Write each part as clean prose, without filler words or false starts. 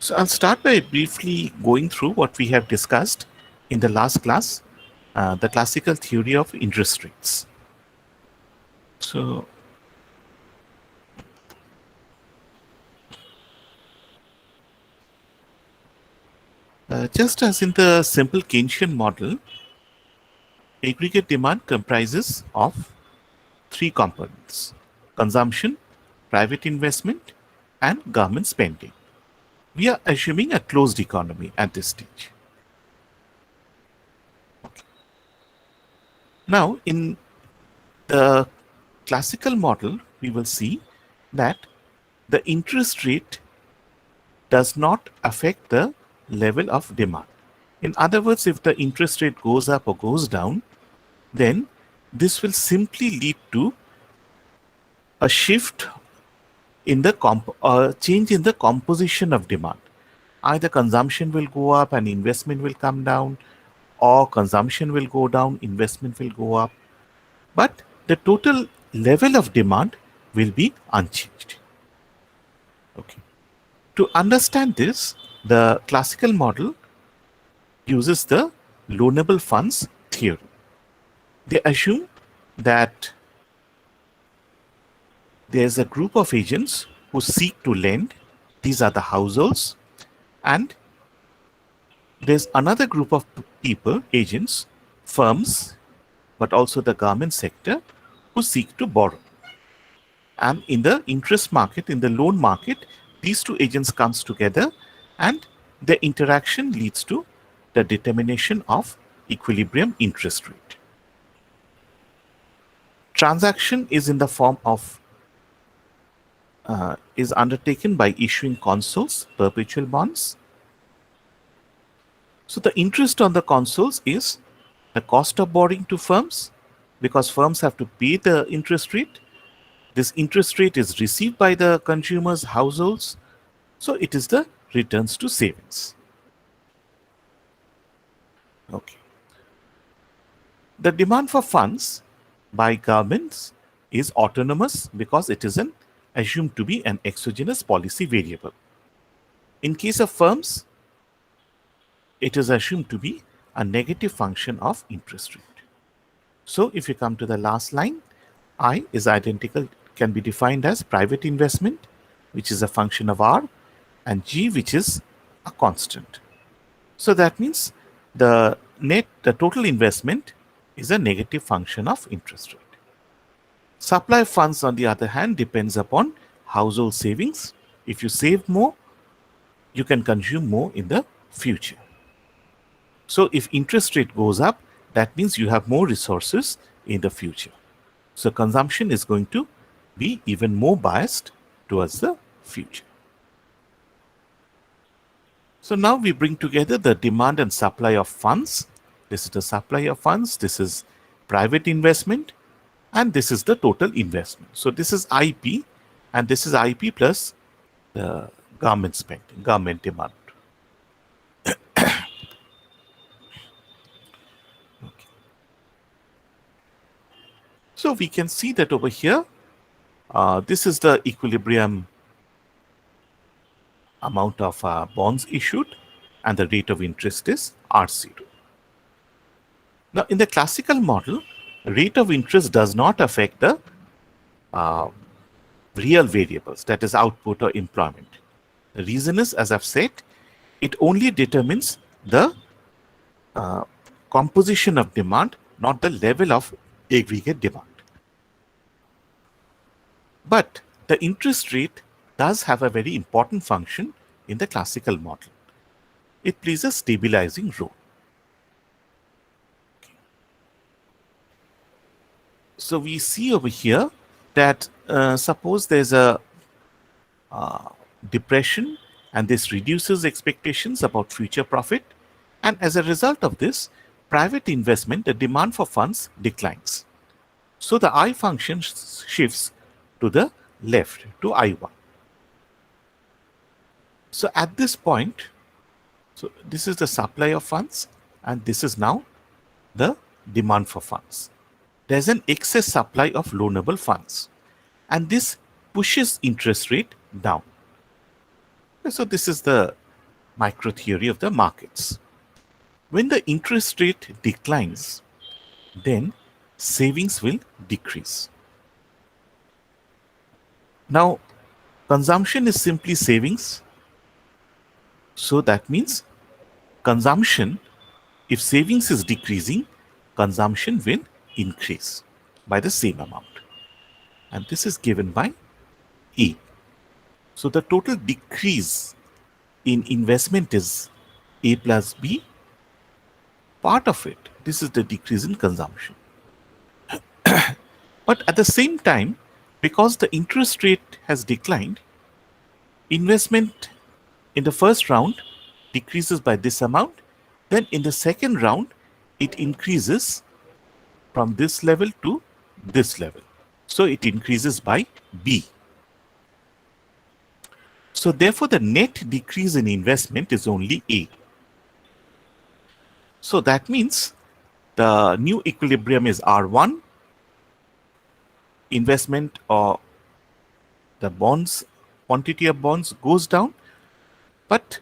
So I'll start by briefly going through what we have discussed in the last class, the classical theory of interest rates. So just as in the simple Keynesian model, aggregate demand comprises of three components: consumption, private investment, and government spending. We are assuming a closed economy at this stage. Now, in the classical model, we will see that the interest rate does not affect the level of demand. In other words, if the interest rate goes up or goes down, then this will simply lead to a shift in the change in the composition of demand. Either consumption will go up and investment will come down, or consumption will go down, investment will go up. But the total level of demand will be unchanged. Okay. To understand this, the classical model uses the loanable funds theory. They assume that there's a group of agents who seek to lend. These are the households. And there's another group of people, agents, firms, but also the government sector, who seek to borrow. And in the interest market, in the loan market, these two agents comes together and the interaction leads to the determination of equilibrium interest rate. Transaction is in the form of is undertaken by issuing consols, perpetual bonds. So the interest on the consols is the cost of borrowing to firms, because firms have to pay the interest rate. This interest rate is received by the consumers, households. So it is the returns to savings. Okay. The demand for funds by governments is autonomous because it is assumed to be an exogenous policy variable. In case of firms, it is assumed to be a negative function of interest rate. So if you come to the last line, I is identical, can be defined as private investment, which is a function of R, and G, which is a constant. So that means the total investment is a negative function of interest rate. Supply of funds, on the other hand, depends upon household savings. If you save more, you can consume more in the future. So if interest rate goes up, that means you have more resources in the future. So consumption is going to be even more biased towards the future. So now we bring together the demand and supply of funds. This is the supply of funds, this is private investment, and this is the total investment. So this is IP, and this is IP plus the government spending, government demand. Okay. So we can see that over here, this is the equilibrium amount of bonds issued, and the rate of interest is R0. Now, in the classical model, rate of interest does not affect the real variables, that is output or employment. The reason is, as I've said, it only determines the composition of demand, not the level of aggregate demand. But the interest rate does have a very important function in the classical model. It plays a stabilizing role. Okay. So we see over here that suppose there's a depression, and this reduces expectations about future profit, and as a result of this, private investment, the demand for funds declines. So the I function shifts to the left, to I1. So at this point, so this is the supply of funds, and this is now the demand for funds. There's an excess supply of loanable funds, and this pushes interest rate down. So this is the micro theory of the markets. When the interest rate declines, then savings will decrease. Now, consumption is simply savings. So that means consumption, if savings is decreasing, consumption will increase by the same amount. And this is given by E. So the total decrease in investment is A plus B. Part of it, this is the decrease in consumption. But at the same time, because the interest rate has declined, investment in the first round decreases by this amount. Then in the second round, it increases from this level to this level. So it increases by B. So therefore, the net decrease in investment is only A. So that means the new equilibrium is R1. Investment or the bonds, quantity of bonds goes down, but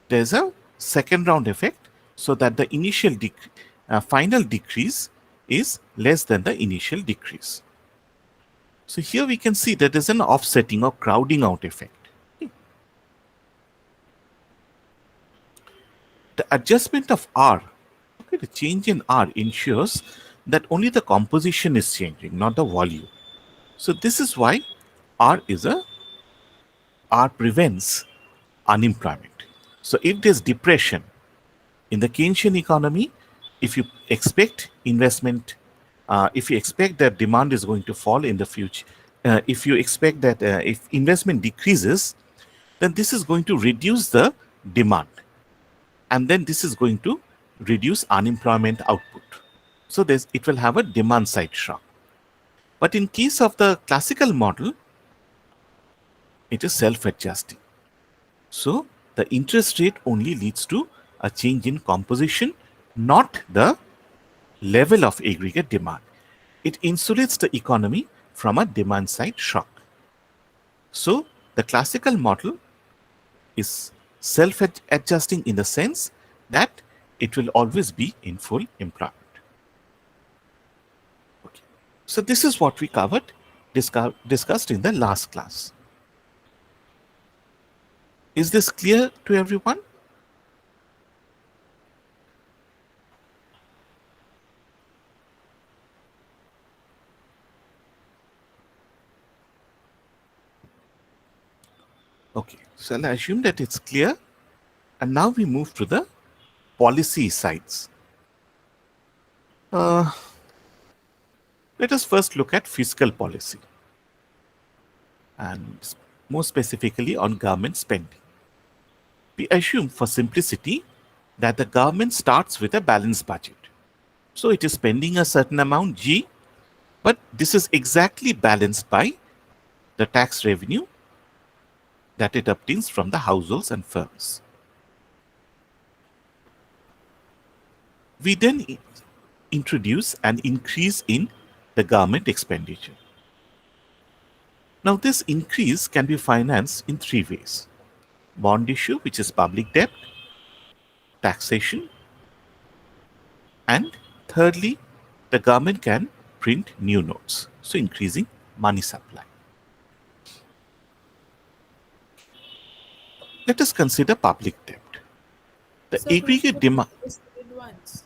there's a second round effect so that the initial final decrease is less than the initial decrease. So here we can see that there's an offsetting or crowding out effect. The adjustment of R, the change in R ensures that only the composition is changing, not the volume. So this is why R prevents unemployment. So if there's depression in the Keynesian economy, if you expect investment, if you expect that demand is going to fall in the future, if you expect that if investment decreases, then this is going to reduce the demand. And then this is going to reduce unemployment output. So it will have a demand side shock. But in case of the classical model, it is self-adjusting. So the interest rate only leads to a change in composition, not the level of aggregate demand. It insulates the economy from a demand side shock. So the classical model is self-adjusting in the sense that it will always be in full employment. Okay. So this is what we discussed in the last class. Is this clear to everyone? Okay, so I'll assume that it's clear. And now we move to the policy sides. Let us first look at fiscal policy, and more specifically on government spending. We assume for simplicity that the government starts with a balanced budget. So it is spending a certain amount, G, but this is exactly balanced by the tax revenue that it obtains from the households and firms. We then introduce an increase in the government expenditure. Now this increase can be financed in three ways: bond issue, which is public debt, taxation, and thirdly, the government can print new notes, so increasing money supply. Let us consider public debt. The Sir, could you aggregate repeat demand. this slide once?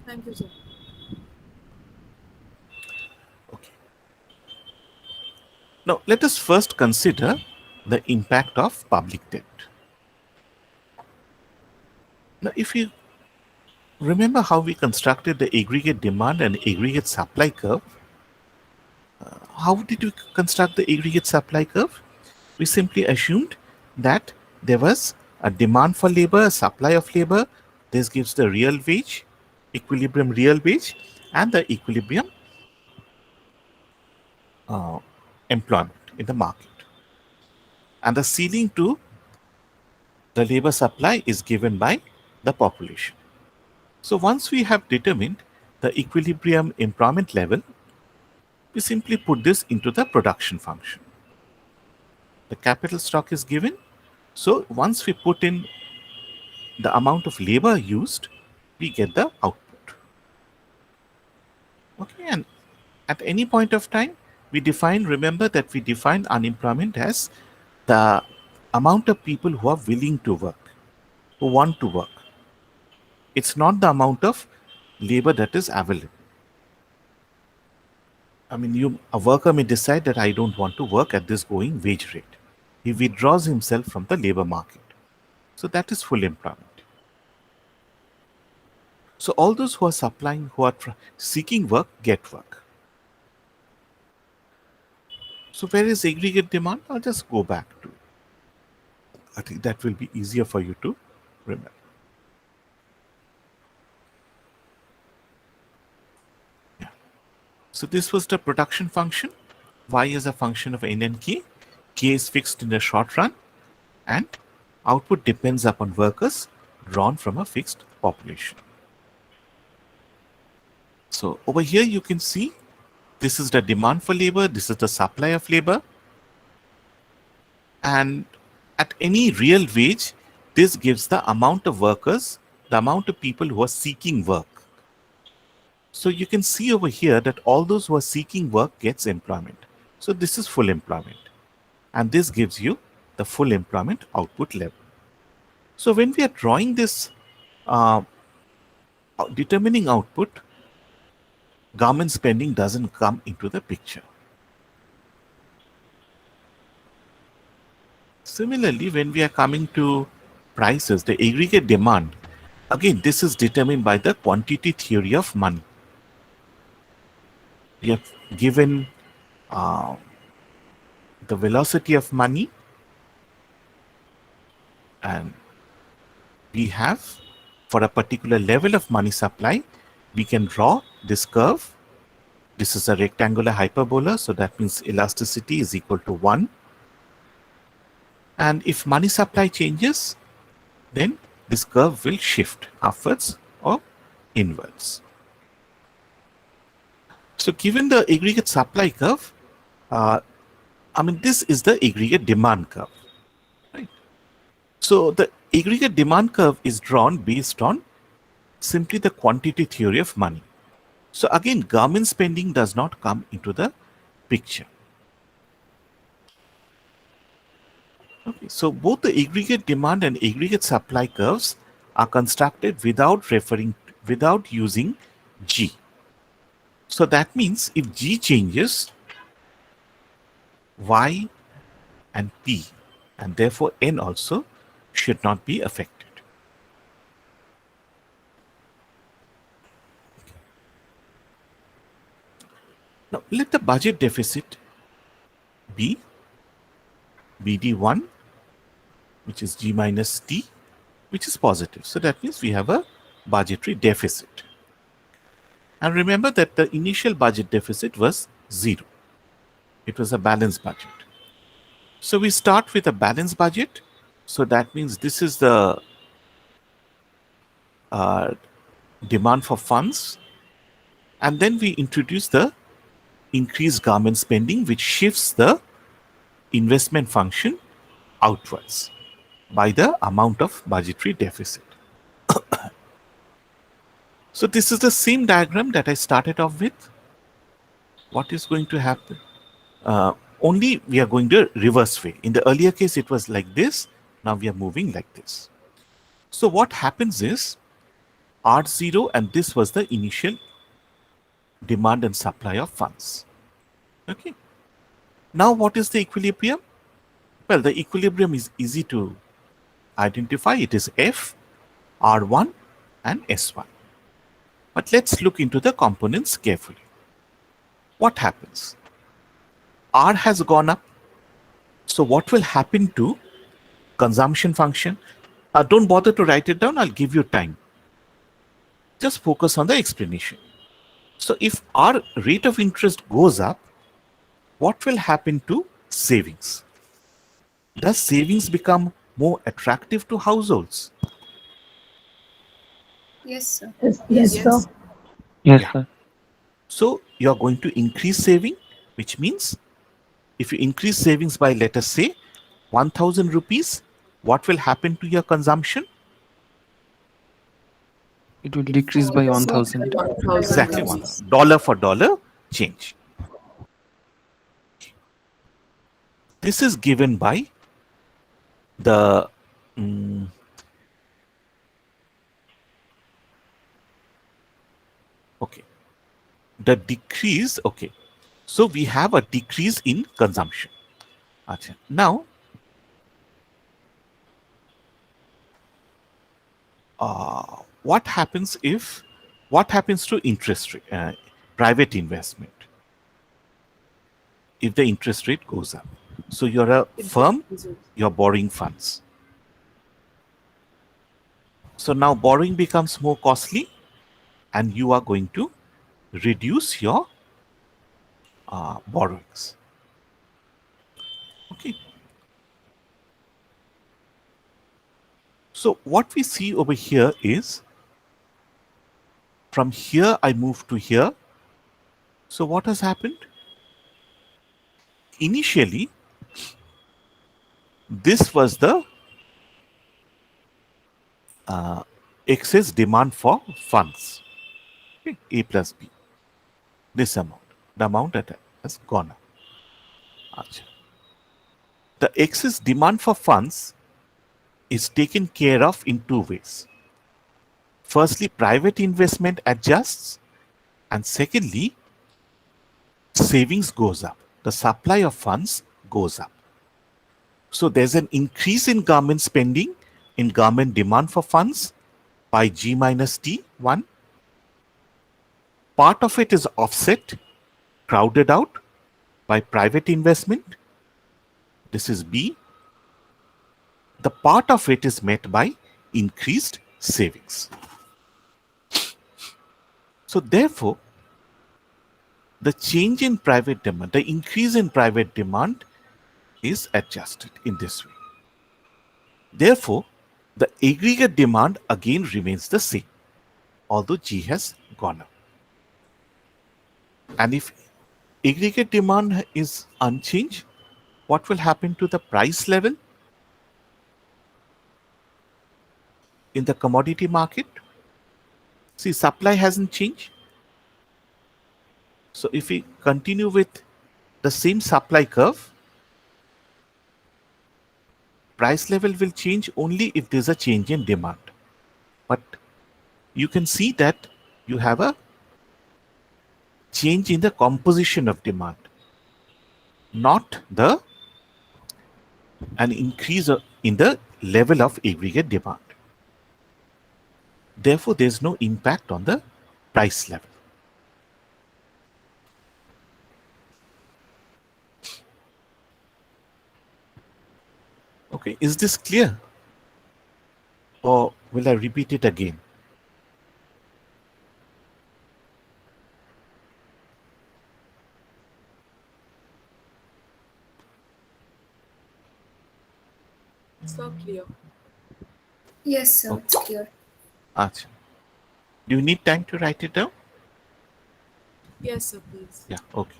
Thank you, sir. Okay. Now let us first consider the impact of public debt. Now if you remember how we constructed the aggregate demand and aggregate supply curve, how did we construct the aggregate supply curve? We simply assumed that there was a demand for labor, a supply of labor. This gives the real wage, equilibrium real wage, and the equilibrium employment in the market. And the ceiling to the labor supply is given by the population. So once we have determined the equilibrium employment level, we simply put this into the production function. The capital stock is given. So once we put in the amount of labor used, we get the output. Okay, and at any point of time, remember that we define unemployment as the amount of people who are willing to work, who want to work. It's not the amount of labor that is available. I mean, a worker may decide that I don't want to work at this going wage rate. He withdraws himself from the labor market. So that is full employment. So all those who are supplying, who are seeking work, get work. So where is aggregate demand? I'll just go back to it. I think that will be easier for you to remember. Yeah. So this was the production function. Y is a function of n and k. K is fixed in the short run, and output depends upon workers drawn from a fixed population. So over here you can see this is the demand for labor, this is the supply of labor, and at any real wage, this gives the amount of workers, the amount of people who are seeking work. So you can see over here that all those who are seeking work gets employment. So this is full employment, and this gives you the full employment output level. So when we are drawing this determining output, government spending doesn't come into the picture. Similarly, when we are coming to prices, the aggregate demand, again, this is determined by the quantity theory of money. We have given the velocity of money, and we have, for a particular level of money supply, we can draw this curve. This is a rectangular hyperbola, so that means elasticity is equal to 1. And if money supply changes, then this curve will shift upwards or inwards. So given the aggregate supply curve, this is the aggregate demand curve. Right? So the aggregate demand curve is drawn based on simply the quantity theory of money. So again, government spending does not come into the picture. Okay, so both the aggregate demand and aggregate supply curves are constructed without using G. So that means if G changes, Y and P, and therefore N also, should not be affected. Now let the budget deficit be BD1, which is G minus T, which is positive. So that means we have a budgetary deficit. And remember that the initial budget deficit was 0. It was a balanced budget. So we start with a balanced budget. So that means this is the demand for funds. And then we introduce the increased government spending, which shifts the investment function outwards by the amount of budgetary deficit. So this is the same diagram that I started off with. What is going to happen? Only we are going the reverse way. In the earlier case, it was like this. Now we are moving like this. So what happens is R0, and this was the initial demand and supply of funds. Okay. Now what is the equilibrium? Well, the equilibrium is easy to identify. It is F, R1 and S1. But let's look into the components carefully. What happens? R has gone up. So what will happen to consumption function? Don't bother to write it down. I'll give you time. Just focus on the explanation. So if our rate of interest goes up, what will happen to savings? Does savings become more attractive to households? Yes, sir. Yes, Yes. sir. Yes, Yeah. sir. So you are going to increase saving, which means if you increase savings by, let us say, 1000 rupees, what will happen to your consumption? It will It decrease by falls by Decrease by 1000. 1,000 Exactly, $1,000. one rupees. dollar for dollar change. This is given by the mm, okay, the decrease. Okay, so we have a decrease in consumption. Acha. Now, what happens if what happens to interest rate, private investment if the interest rate goes up? So you're a It firm, decreases. you're borrowing funds. So now borrowing becomes more costly, and you are going to reduce your borrowings. Okay. So what we see over here is from here I move to here. So what has happened? Initially, this was the excess demand for funds. Okay. A plus B. This amount. The amount that has gone up. Acha. The excess demand for funds is taken care of in two ways. Firstly, private investment adjusts, and secondly, savings goes up. The supply of funds goes up. So there's an increase in government spending, in government demand for funds by G minus T1. Part of it is offset, crowded out by private investment. This is B. The part of it is met by increased savings. So therefore, the change in private demand, the increase in private demand is adjusted in this way. Therefore, the aggregate demand again remains the same, although G has gone up. And if aggregate demand is unchanged, what will happen to the price level in the commodity market? See, supply hasn't changed. So if we continue with the same supply curve, price level will change only if there's a change in demand. But you can see that you have a change in the composition of demand, not the an increase in the level of aggregate demand. Therefore, there's no impact on the price level. Okay, is this clear? Or will I repeat it again? So clear. Yes, sir. It's Okay. clear. Acha. Do you need time to write it down? Yes, sir, please. Yeah, okay.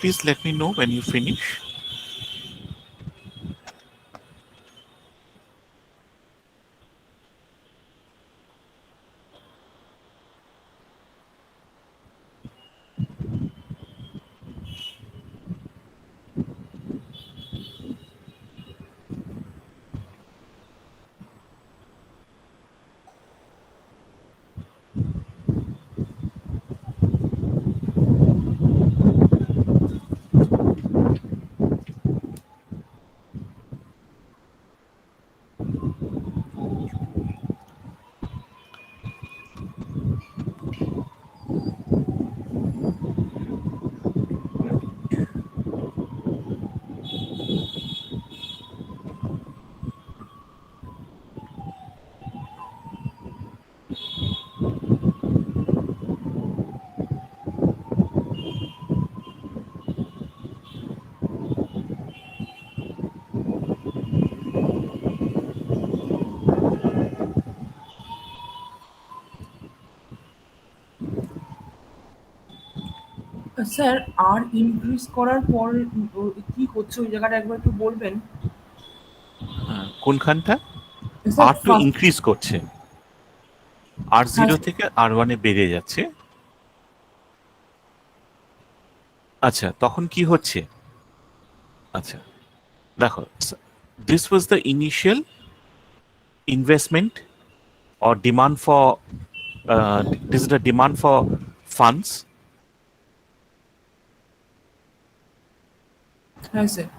please let me know when you finish. Sir আর increase করার পর কি হচ্ছে ওই জায়গাটা একবার একটু বলবেন? কোনখানটা? স্যার আর টু ফার্স্ট। ইনক্রিজ করছে, আর হ্যাঁ জিরো থেকে আর ওয়ানে বেড়ে যাচ্ছে। আচ্ছা, তখন কি হচ্ছে? আচ্ছা, দেখো, this was the initial investment or demand for this is the demand for funds. হ্যাঁ sir.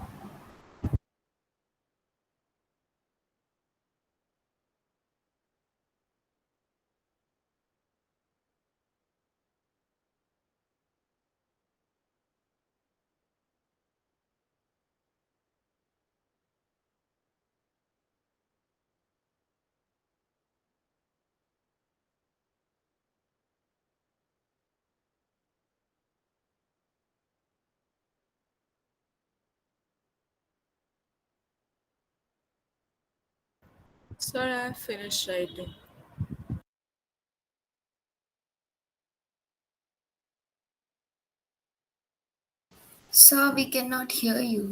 Sir, I have finished writing. Sir, we cannot hear you.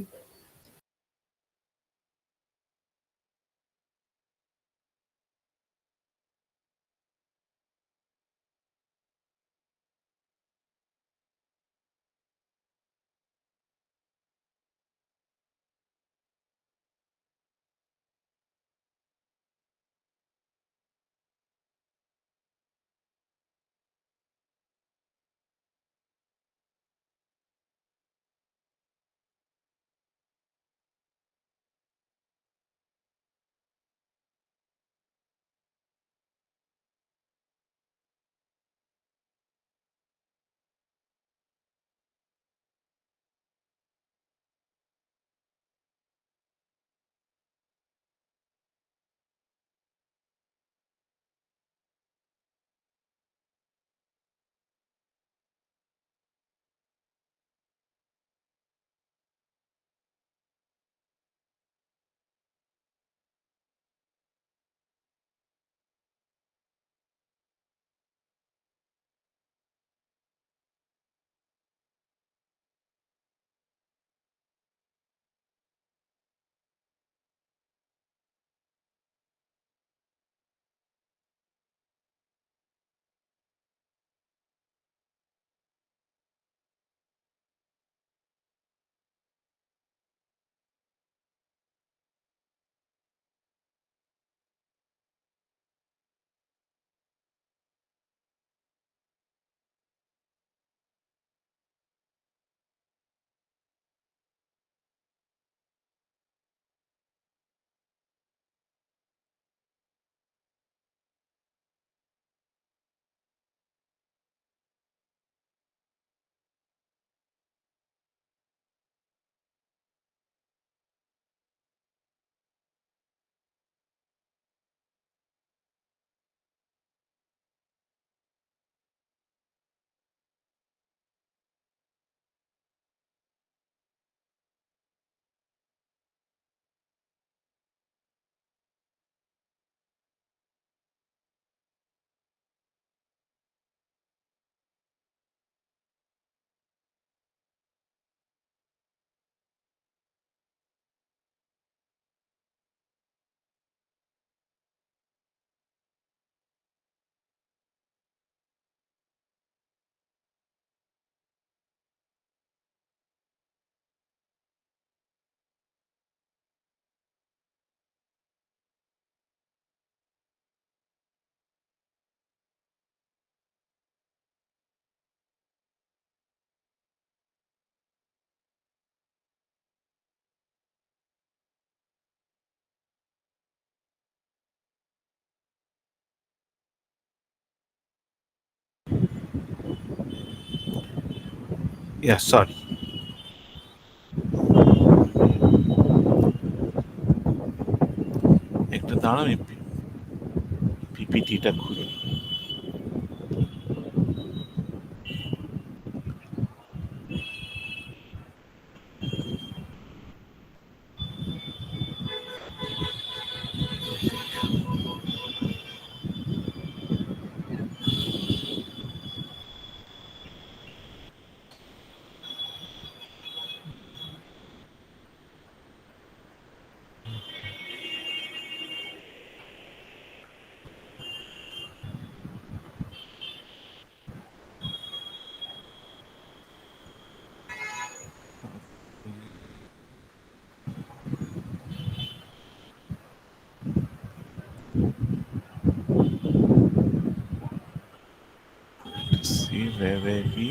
Yeah, sorry. একটা দাঁড়াও, আমি পিপিটিটা খুলি। Let's see, where were we?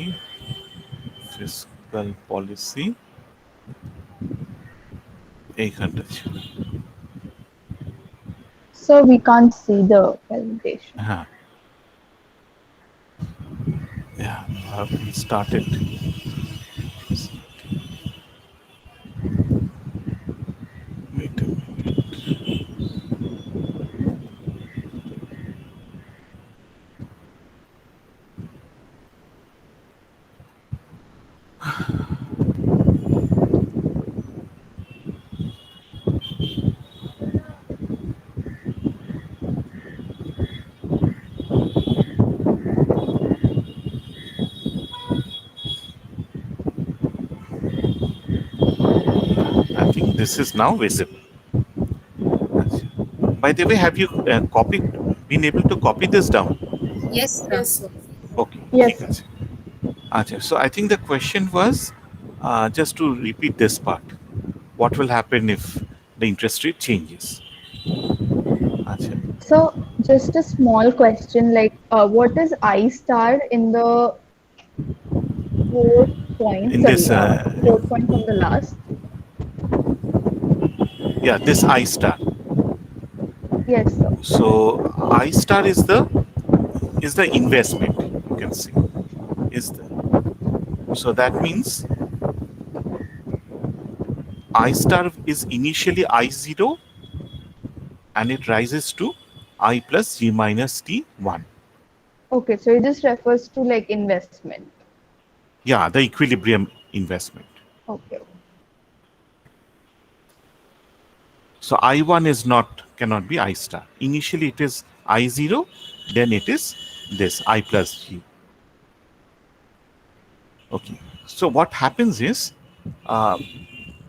Fiscal policy. এইখানটা ছিল। So we can't see the presentation. হ্যাঁ, yeah, we started. Wait a minute. I think this is now visible. By the way, have you been able to copy this down? Yes, sir. Yes, sir. Okay. Yes. ঠিক আছে। আচ্ছা, so I think the question was, just to repeat this part, what will happen if the interest rate changes? আচ্ছা, So just a small question, like what is I star in the fourth point? In Sorry, this, fourth point from the last. yeah, this I star. Yes, sir. So I star is the investment, you can see. So that means I star is initially I0 and it rises to I plus G minus T1. Okay, so this refers to like investment. Yeah, the equilibrium investment. Okay. So I1 cannot be I star. Initially it is I0, then it is this I plus G. Okay. So what happens is,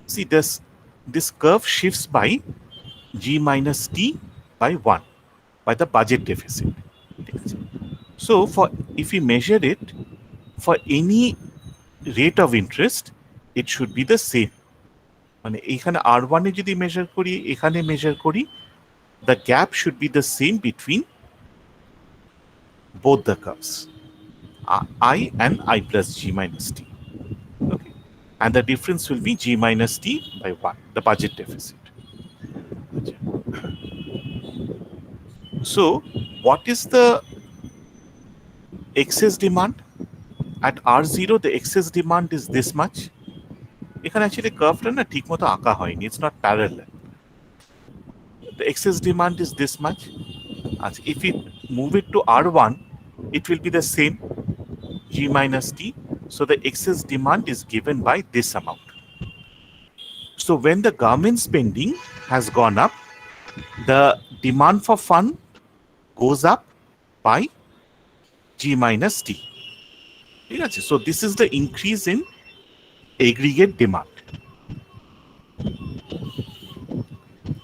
see this curve shifts by G minus T by 1 by the budget deficit. So if we measure it for any rate of interest, it should be the same. মানে এখানে R1 এ যদি measure করি, এখানে measure করি, the gap should be the same between both the curves, I and I plus G minus T. Okay. And the difference will be G minus T by 1, the budget deficit. So what is the excess demand? At R0, the excess demand is this much. এখানে actually curve না ঠিক মতো আঁকা হয়নি, it's not parallel. The excess demand is this much. If we move it to R1, it will be the same, G minus T. So the excess demand is given by this amount. So when the government spending has gone up, the demand for fund goes up by G minus T. So this is the increase in aggregate demand.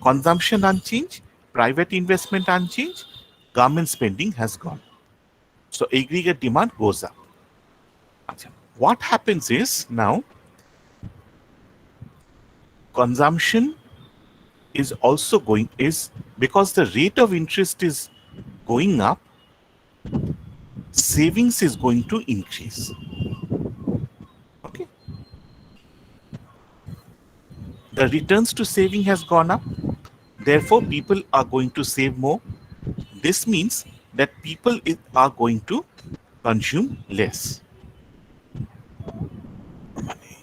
Consumption unchanged, private investment unchanged, government spending has gone. So aggregate demand goes up. What happens is now consumption is also because the rate of interest is going up, savings is going to increase. Okay. The returns to saving has gone up. Therefore, people are going to save more. This means that people are going to consume less.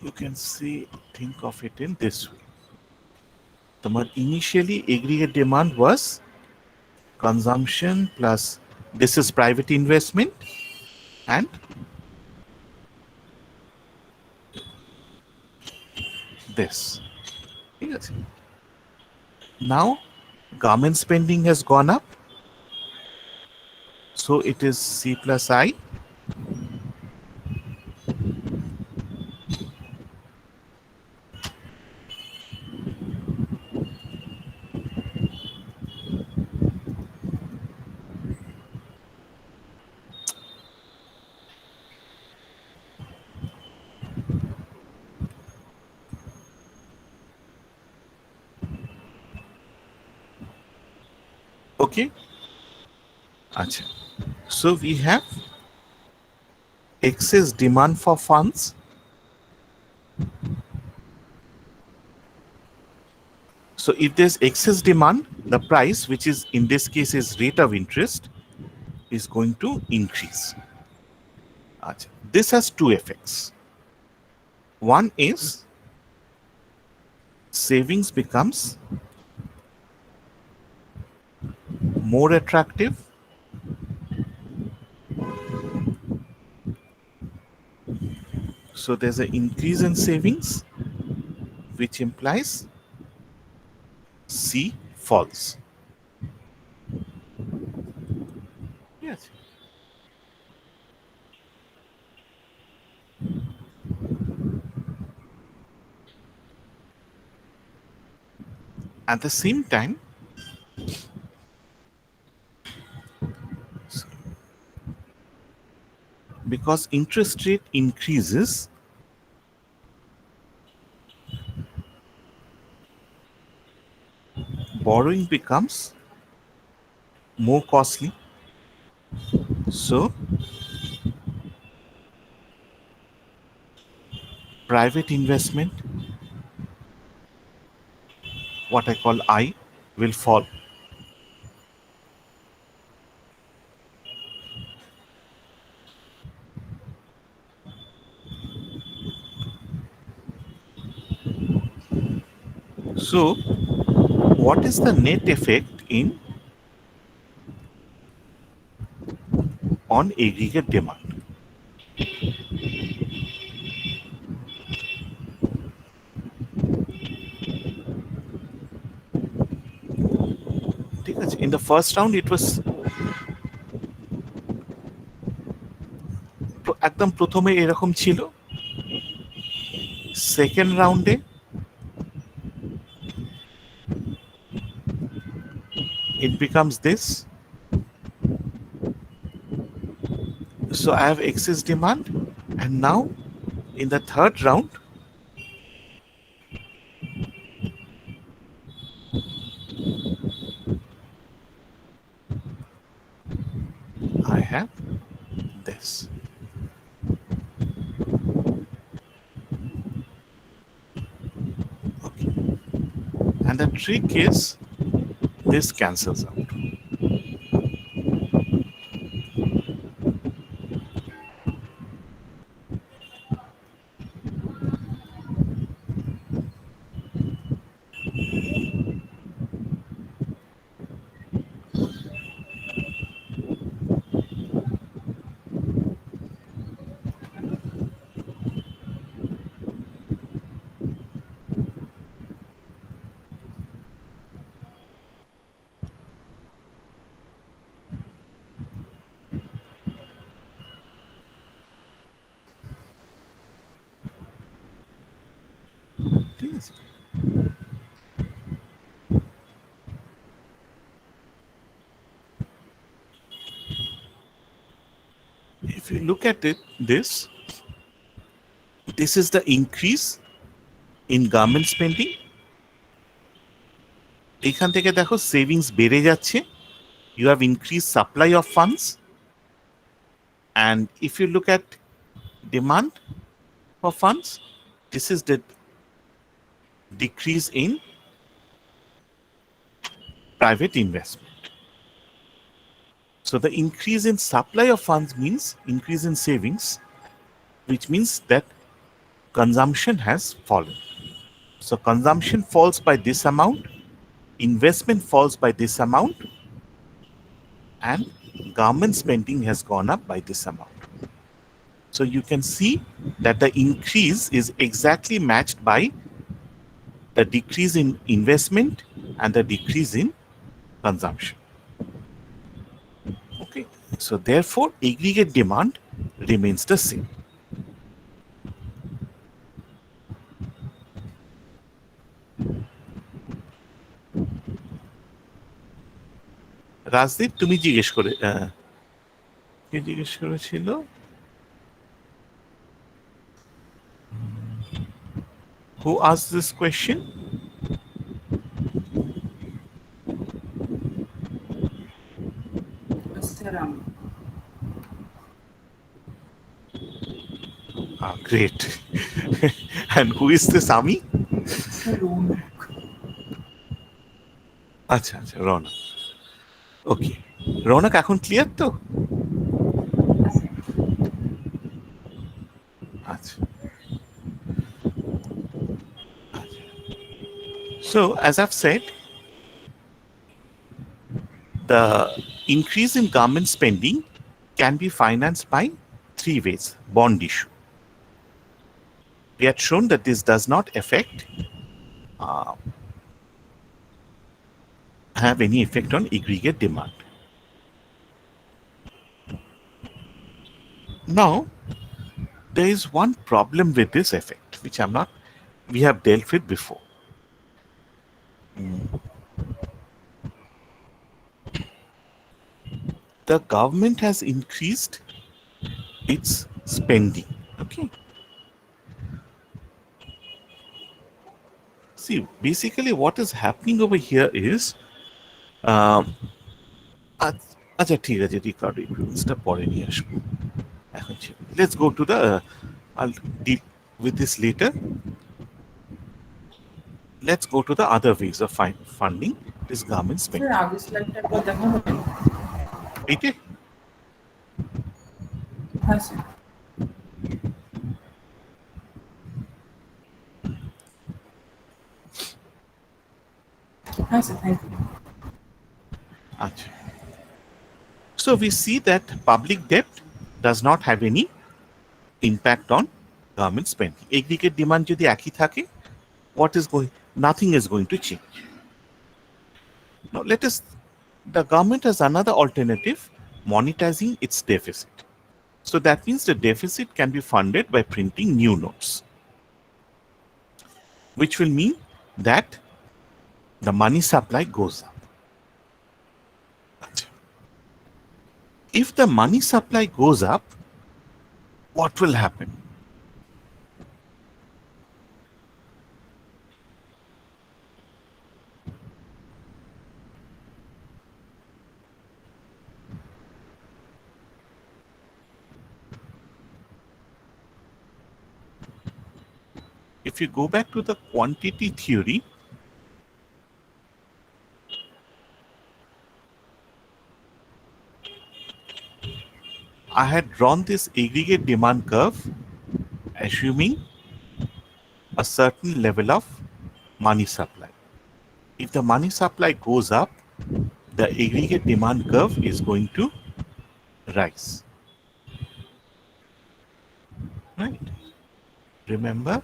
you can think of it in this way. Initially aggregate demand was consumption plus this is private investment and this. ঠিক আছে? Now government spending has gone up, so it is C plus I. Okay. Achha. So we have excess demand for funds. So if there's excess demand, the price, which is in this case is rate of interest, is going to increase. Achha. This has two effects. One is savings becomes more attractive. So there's an increase in savings, which implies C falls. Yes. At the same time, because interest rate increases, borrowing becomes more costly. So private investment, what I call I, will fall. So what is the net effect on aggregate demand? In the first round it was একদম প্রথমে এরকম ছিল, second রাউন্ডে it becomes this. So I have excess demand, and now in the third round I have this. Okay. And the trick is this cancels out. Please. If you look at it, this is the increase in government spending. এখান থেকে দেখো savings বেড়ে যাচ্ছে. You have increased supply of funds, and if you look at demand for funds, this is the decrease in private investment. So the increase in supply of funds means increase in savings, which means that consumption has fallen. So consumption falls by this amount, investment falls by this amount, and government spending has gone up by this amount. So you can see that the increase is exactly matched by the decrease in investment and the decrease in consumption. Okay, so therefore aggregate demand remains the same. Rajdeep তুমি জিজ্ঞেস করে কে জিজ্ঞেস করেছিল who asked this question? Sir আমি Great. And who is this Ami? Sir Rounak আচ্ছা আচ্ছা রৌনক। ওকে, রৌনক এখন clear তো? আচ্ছা। So as I've said, the increase in government spending can be financed by three ways. Bond issue. We had shown that this does not have any effect on aggregate demand. Now, there is one problem with this effect, which we have dealt with before. The government has increased its spending. Okay. See, basically what is happening over here is আচ্ছা ঠিক আছে required ইকুইভ্যালেন্সটা পরে নিয়ে আসবো এখন let's go to the I'll deal with this later. Let's go to the other ways of funding this government spending. Sir আগের স্লাইডটা একবার দেখানো হবে? এইটা হ্যাঁ স্যার হ্যাঁ স্যার থ্যাংক ইউ আচ্ছা। So we see that public debt does not have any impact on government spending. Aggregate demand যদি একই থাকে, nothing is going to change. Now the government has another alternative, monetizing its deficit. So that means the deficit can be funded by printing new notes, which will mean that the money supply goes up. If the money supply goes up, what will happen? If you go back to the quantity theory, I had drawn this aggregate demand curve assuming a certain level of money supply. If the money supply goes up, the aggregate demand curve is going to rise. Right? Remember?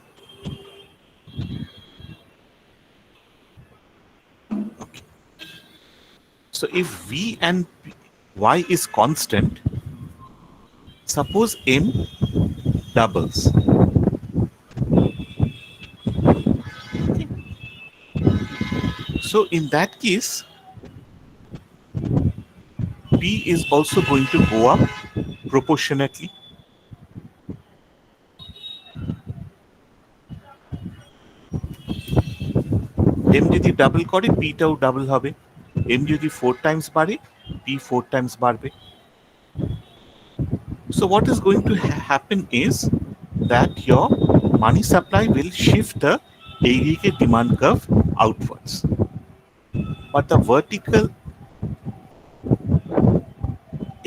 Okay. So if V and Y is constant, suppose M doubles. Okay. So in that case, P is also going to go up proportionately. M যদি double করে P টাও double হবে, M যদি 4 times বাড়ে P 4 times বাড়বে. So what is going to happen is that your money supply will shift the aggregate demand curve outwards. But the vertical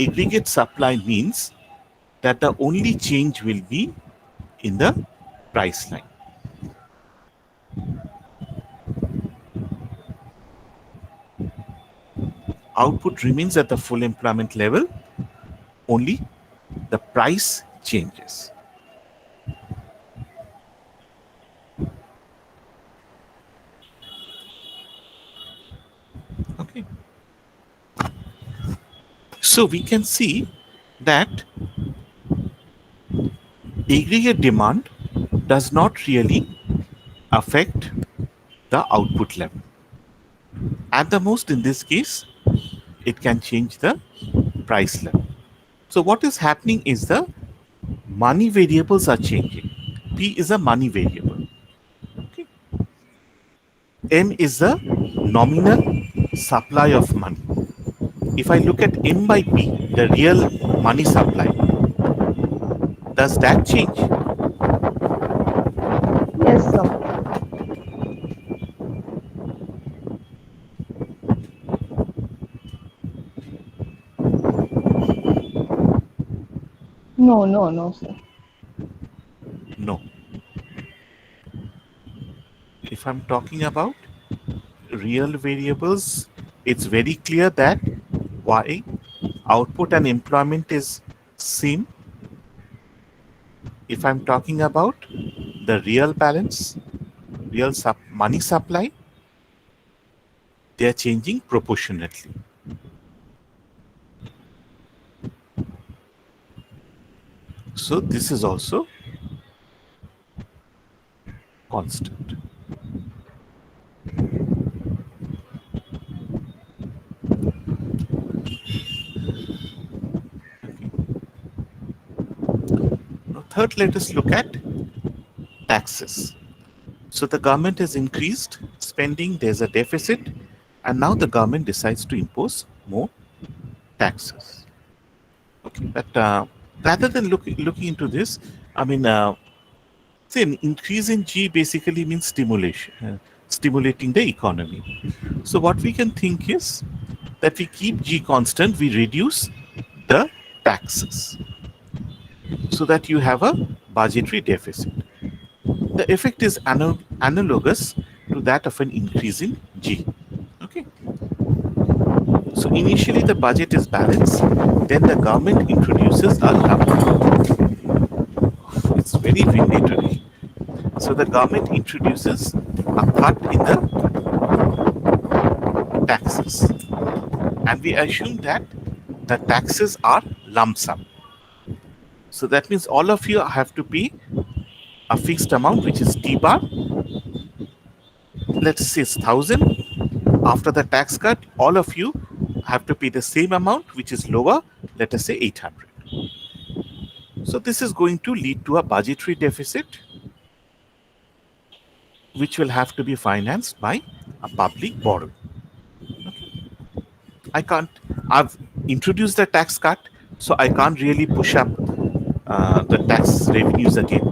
aggregate supply means that the only change will be in the price line. Output remains at the full employment level, only the price changes. Okay. So we can see that aggregate demand does not really affect the output level. At the most, in this case, it can change the price level. So what is happening is the money variables are changing. P is a money variable. Okay. M is the nominal supply of money. If I look at M by P, the real money supply, does that change? Yes, sir. No, no, no, sir. No. If I'm talking about real variables, it's very clear that Y output and employment is same. If I'm talking about the real balance, real money supply, they are changing proportionately. So this is also constant. Now, third, let us look at taxes. So the government has increased spending, there's a deficit, and now the government decides to impose more taxes. Okay, but rather than looking into this, I mean, say an increase in G basically means stimulation, stimulating the economy. So what we can think is that we keep G constant, we reduce the taxes so that you have a budgetary deficit. The effect is analogous to that of an increase in G. Okay. So initially the budget is balanced, then the government introduces a lump. It's very windy today. So the government introduces a cut in the taxes. And we assume that the taxes are lump sum. So that means all of you have to pay a fixed amount, which is T bar. Let's say it's 1,000. After the tax cut, all of you have to pay the same amount, which is lower, let us say 800. So this is going to lead to a budgetary deficit, which will have to be financed by a public borrowing. I can't, I've introduced the tax cut, so I can't really push up the tax revenues again.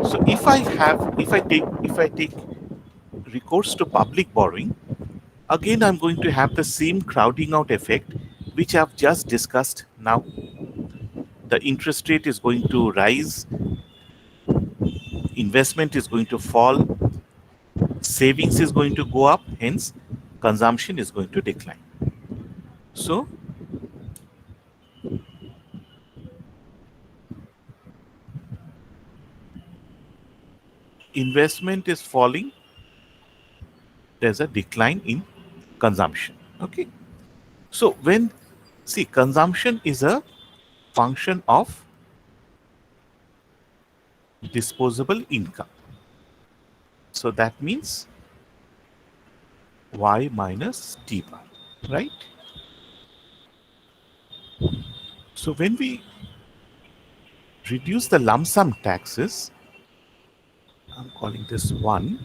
So if I take recourse to public borrowing, again I'm going to have the same crowding out effect which I've just discussed now. The interest rate is going to rise, investment is going to fall, savings is going to go up, hence consumption is going to decline. So investment is falling, there's a decline in consumption. Okay. So when, see, consumption is a function of disposable income. So that means Y minus T bar, right? So when we reduce the lump sum taxes, I'm calling this 1.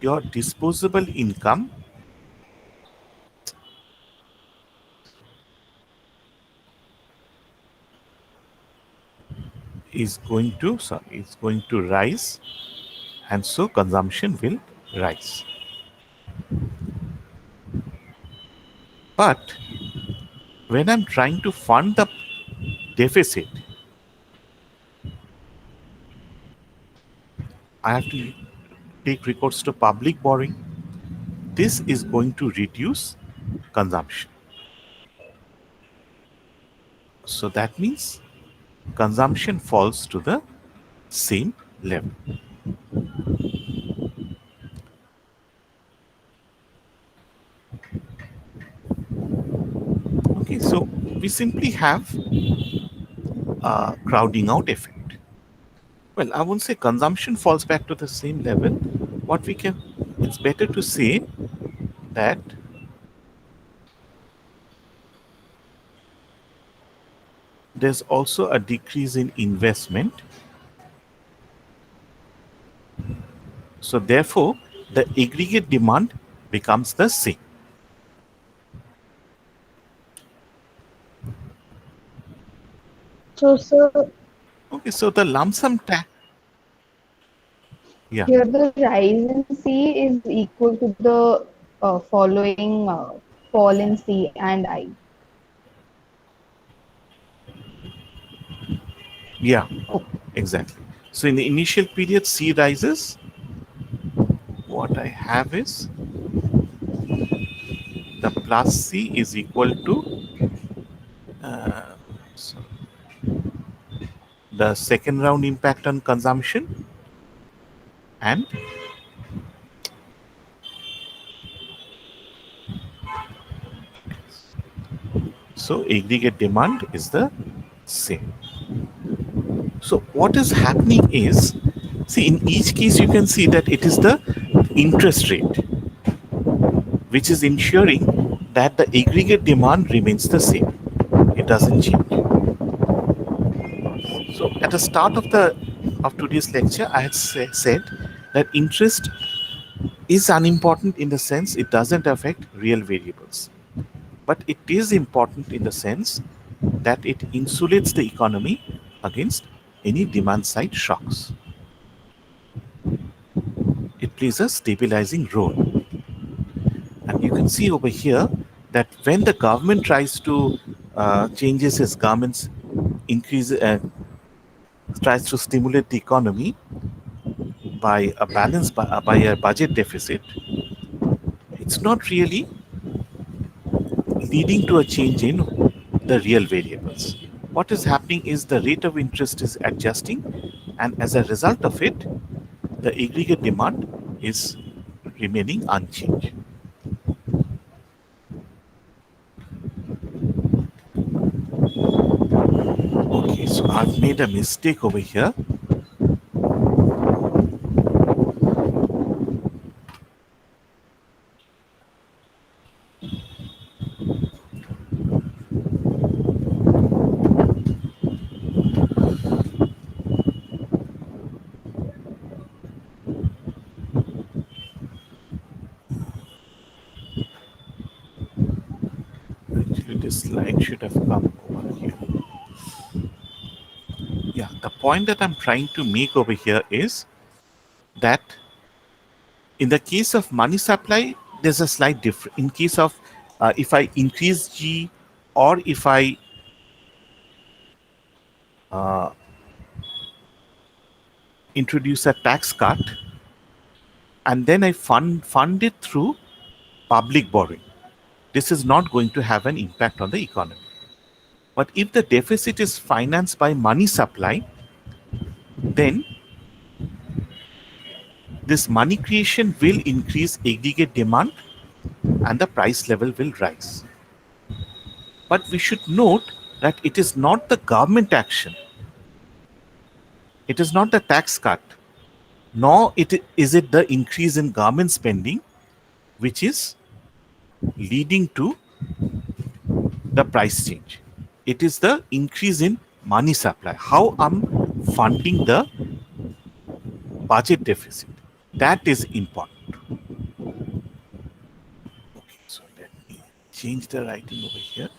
Your disposable income is going to rise, and so consumption will rise. But when I'm trying to fund the deficit, I have to take recourse to public borrowing. This is going to reduce consumption. So that means consumption falls to the same level. Okay, so we simply have a crowding out effect. Well, I won't say consumption falls back to the same level. What we can, it's better to say that there's also a decrease in investment. So therefore, the aggregate demand becomes the same. So, sir, Okay, so the lump sum tax, yeah, here the rise in C is equal to the following fall in C and I. yeah, exactly. So in the initial period, C rises. What I have is the plus C is equal to so the second round impact on consumption, and so aggregate demand is the same. So what is happening is, see, in each case you can see that it is the interest rate which is ensuring that the aggregate demand remains the same. It doesn't change. So at the start of today's lecture, I had said that interest is unimportant in the sense it doesn't affect real variables, but it is important in the sense that it insulates the economy against any demand side shocks. It plays a stabilizing role. And you can see over here that when the government tries to changes its government's increase, tries to stimulate the economy by a balance by a budget deficit, it's not really leading to a change in the real variables. What is happening is the rate of interest is adjusting, and as a result of it, the aggregate demand is remaining unchanged. Okay, so I've made a mistake over here. Actually, this slide should have come over here. Yeah, the point that I'm trying to make over here is that in the case of money supply, there's a slight difference. In case of if I increase G, or if I uh, introduce a tax cut, and then I fund it through public borrowing, this is not going to have an impact on the economy. But if the deficit is financed by money supply, then this money creation will increase aggregate demand and the price level will rise. But we should note that it is not the government action, it is not the tax cut, nor is it the increase in government spending which is leading to the price change. It is the increase in money supply, how I'm funding the budget deficit. That is important. Okay, so let me change the writing over here.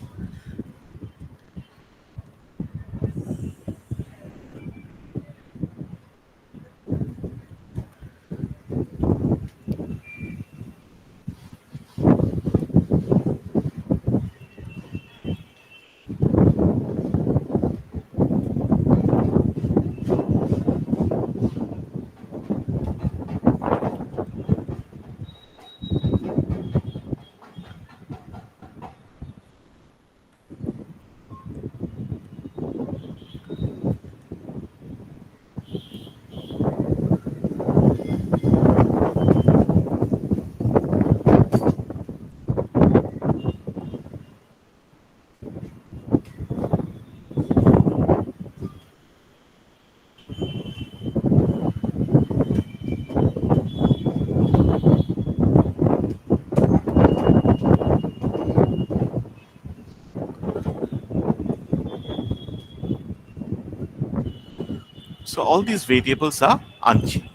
So all these variables are unchanged.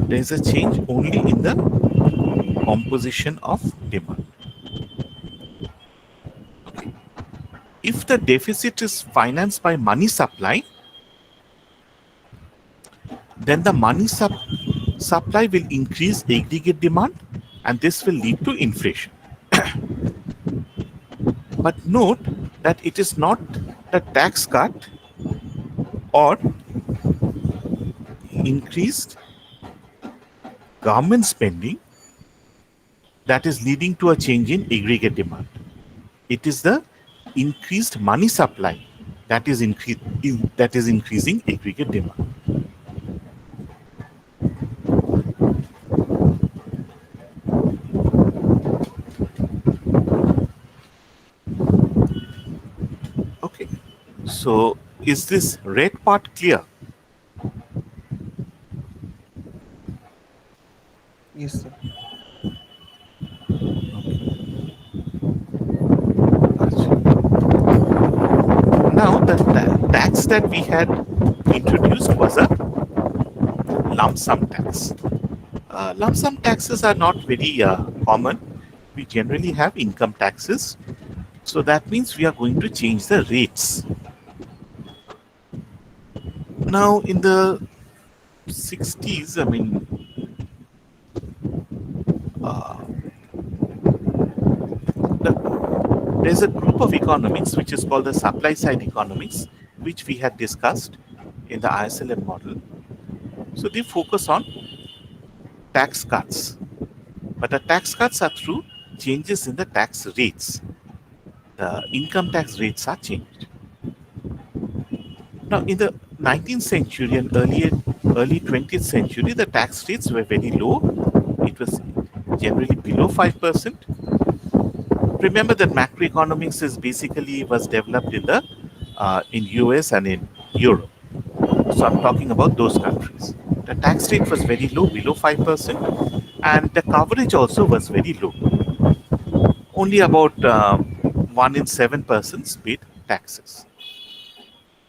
There is a change only in the composition of demand. Okay. If the deficit is financed by money supply, then the supply will increase aggregate demand, and this will lead to inflation. But note that it is not the tax cut or increased government spending that is leading to a change in aggregate demand. It is the increased money supply that is increasing aggregate demand. Okay. So is this red part clear? Yes, sir. Now the tax that we had introduced was a lump sum tax. Lump sum taxes are not very common. We generally have income taxes. So that means we are going to change the rates. Now in the 60s, I mean, there's a group of economics which is called the supply side economics, which we had discussed in the ISLM model. So they focus on tax cuts, but the tax cuts are through changes in the tax rates. The income tax rates are changed. Now, in the 19th century and early 20th century, the tax rates were very low. It was generally below 5%. Remember that macroeconomics is basically was developed in US and in Europe. So I'm talking about those countries. The tax rate was very low, below 5%, and the coverage also was very low. Only about 1 in 7 persons paid taxes.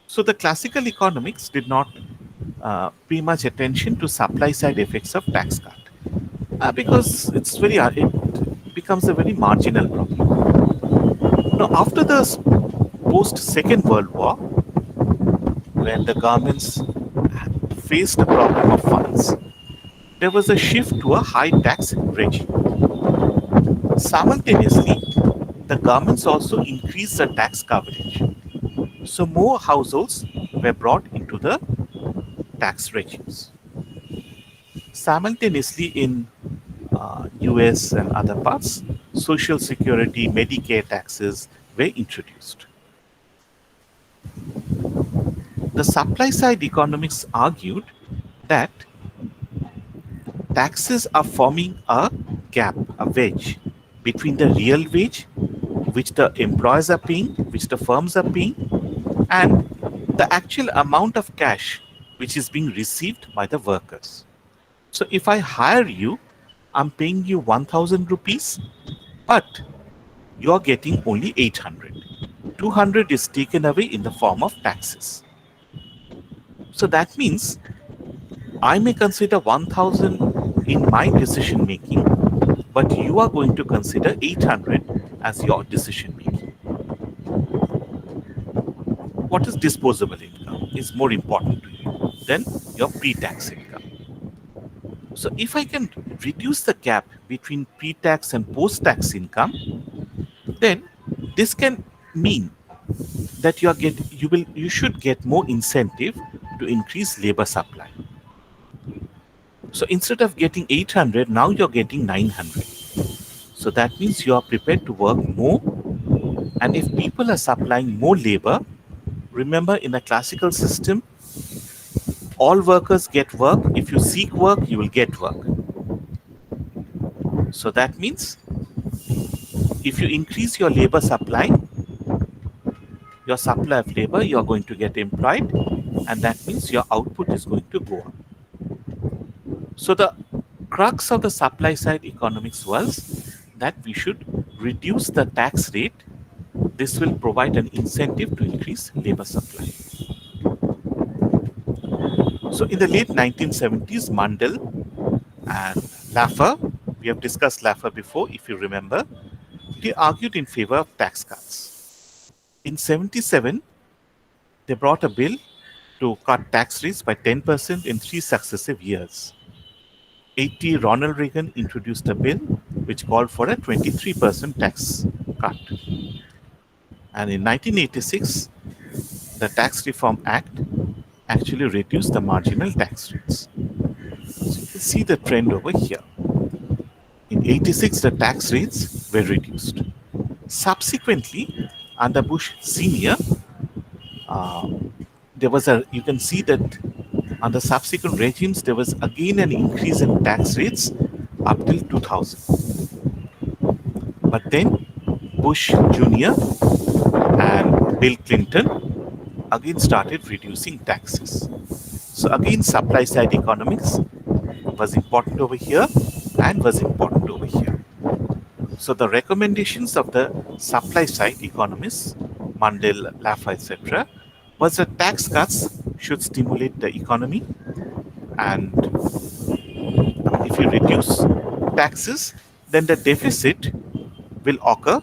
So the classical economics did not pay much attention to supply side effects of tax cut because it becomes a very marginal problem. Now, after the post Second World War, when the governments faced the problem of funds, there was a shift to a high tax regime. Simultaneously, the governments also increased the tax coverage. So more households were brought into the tax regimes. Simultaneously, in US and other parts, Social Security, Medicare taxes were introduced. The supply side economics argued that taxes are forming a gap, a wedge between the real wage, which the employers are paying, which the firms are paying, and the actual amount of cash which is being received by the workers. So if I hire you, I'm paying you 1,000 rupees, but you're getting only 800. 200 is taken away in the form of taxes. So that means I may consider 1,000 in my decision making, but you are going to consider 800 as your decision making. What is disposable income is more important to you than your pre-tax income. So if I can reduce the gap between pre-tax and post-tax income, then this can mean that you should get more incentive to increase labor supply. So instead of getting 800, now you're getting 900. So that means you are prepared to work more. And if people are supplying more labor, remember in a classical system, all workers get work. If you seek work, you will get work. So that means if you increase your labor supply, your supply of labor, you are going to get employed, and that means your output is going to go up. So the crux of the supply side economics was that we should reduce the tax rate this will provide an incentive to increase labor supply. So in the late 1970s, Mandel and Laffer, we have discussed Laffer before, if you remember, they argued in favor of tax cuts. In 77, they brought a bill to cut tax rates by 10% in 3 successive years. 80 Ronald Reagan introduced a bill which called for a 23% tax cut. And in 1986, the Tax Reform Act actually reduced the marginal tax rates. So you can see the trend over here. In 86, the tax rates were reduced. Subsequently, under Bush Sr., there was you can see that under subsequent regimes, there was again an increase in tax rates up till 2000. But then Bush Jr. and Bill Clinton again started reducing taxes. So again, supply side economics was important over here and was important over here. So the recommendations of the supply side economists, Mandel, Laffer, etc., was that tax cuts should stimulate the economy, and if you reduce taxes, then the deficit will occur.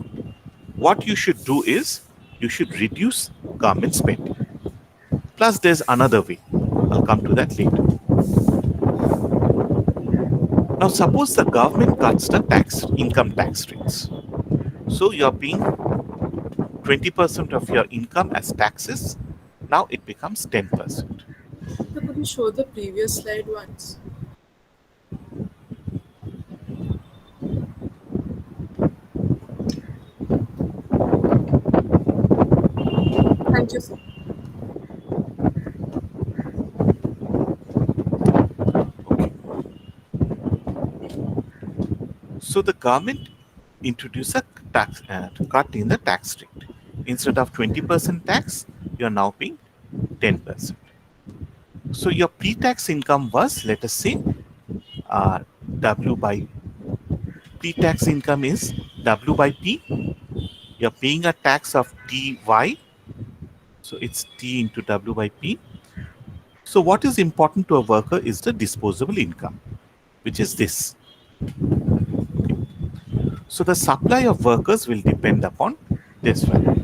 What you should do is you should reduce government spending. Plus, there's another way. I'll come to that later. Now, suppose the government cuts the income tax rates. So you're paying 20% of your income as taxes. Now it becomes 10%. So could you show the previous slide once? Thank you, sir. So the government introduced a tax cut in the tax rate. Instead of 20% tax, you are now paying 10%. So your pre-tax income was, let us say, W by pre-tax income is W by P. You're paying a tax of TY. So it's T into W by P. So what is important to a worker is the disposable income, which is this. Okay. So the supply of workers will depend upon this value.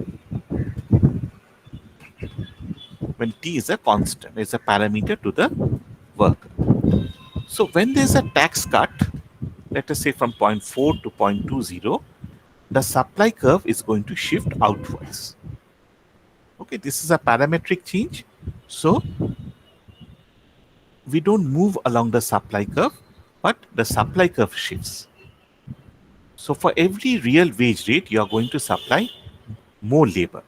When T is a constant, it's a parameter to the worker. So when there's a tax cut, let us say from 0.4 to 0.20, the supply curve is going to shift outwards. Okay, this is a parametric change. So we don't move along the supply curve, but the supply curve shifts. So for every real wage rate, you are going to supply more labor.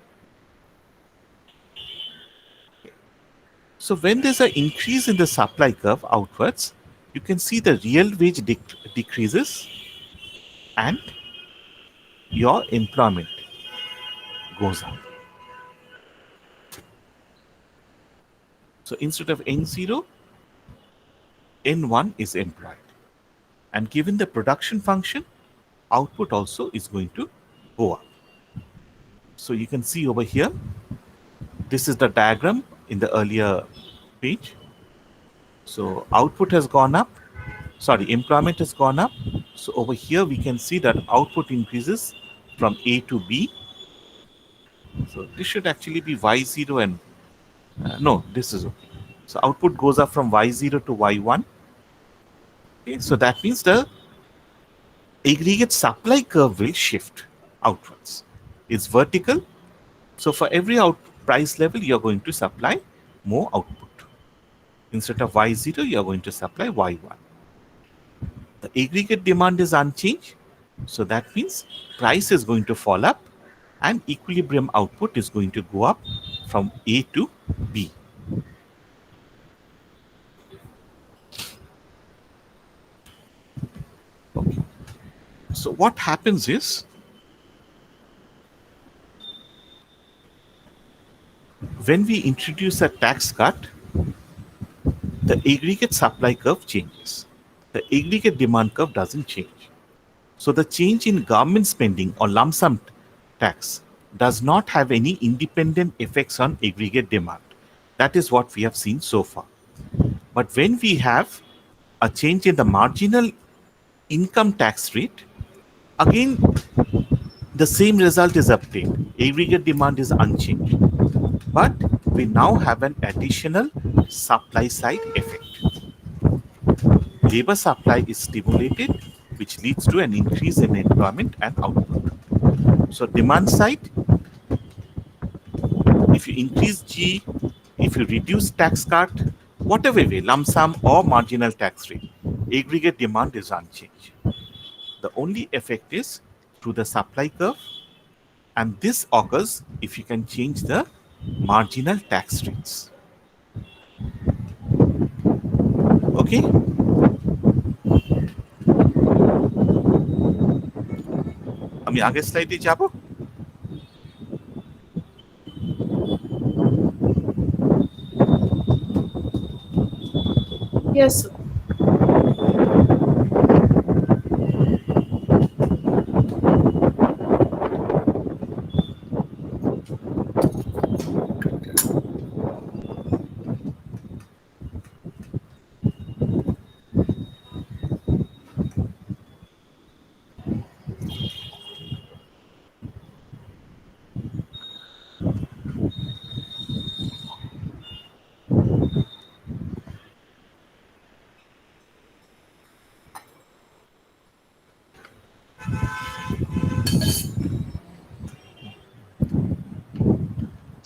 So when there's an increase in the supply curve outwards, you can see the real wage decreases and your employment goes up. So instead of N0, N1 is employed. And given the production function, output also is going to go up. So you can see over here, this is the diagram in the earlier page. So output has gone up, employment has gone up. So over here we can see that output increases from A to B. So this should actually be Y0 and no, this is okay. So output goes up from Y0 to Y1. Okay, so that means the aggregate supply curve will shift outwards. It's vertical. So for every price level, you're going to supply more output. Instead of Y0, you're going to supply Y1. The aggregate demand is unchanged. So that means price is going to fall up and equilibrium output is going to go up from A to B. Okay. So what happens is, when we introduce a tax cut, the aggregate supply curve changes. The aggregate demand curve doesn't change. So the change in government spending or lump sum tax does not have any independent effects on aggregate demand. That is what we have seen so far. But when we have a change in the marginal income tax rate, again the same result is obtained. Aggregate demand is unchanged. But we now have an additional supply side effect. Labor supply is stimulated, which leads to an increase in employment and output. So demand side, if you increase G, if you reduce tax cut, whatever way, lump sum or marginal tax rate, aggregate demand is unchanged. The only effect is through the supply curve, and this occurs if you can change the marginal tax rates. Okay? আমি আগের স্লাইডে যাব। Yes, sir.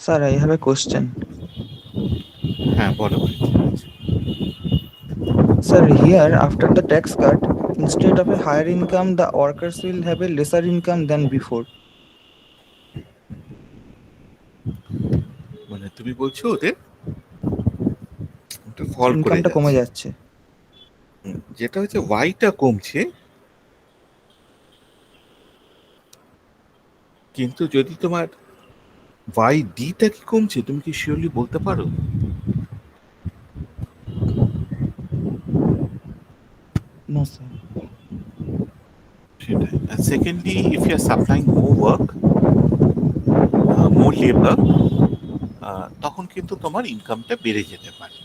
Sir, I have a question. হ্যাঁ বলো ভাই। Sir, here after the tax cut, instead of a higher income, the workers will have a lesser income than before. মানে তুমি বলছো ওদের ফল করে ইনকামটা কমে যাচ্ছে। যাচ্ছে। যেটা হচ্ছে ওয়াইটা কমছে, কিন্তু যদি তোমার ওয়াই ডিটা কি কমছে তুমি কি শিওরলি বলতে পারো? No, sir. সেটাই। And secondly, if you are supplying more work, more labor, তখন কিন্তু তোমার ইনকামটা বেড়ে যেতে পারে।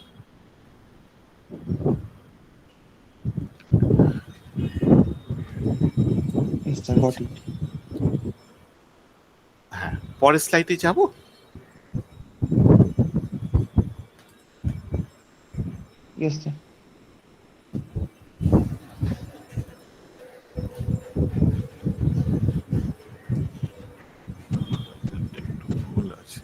Yes, sir, got it. হ্যাঁ, পরের স্লাইডে যাব। Yes, sir. একটু ভুল আছে।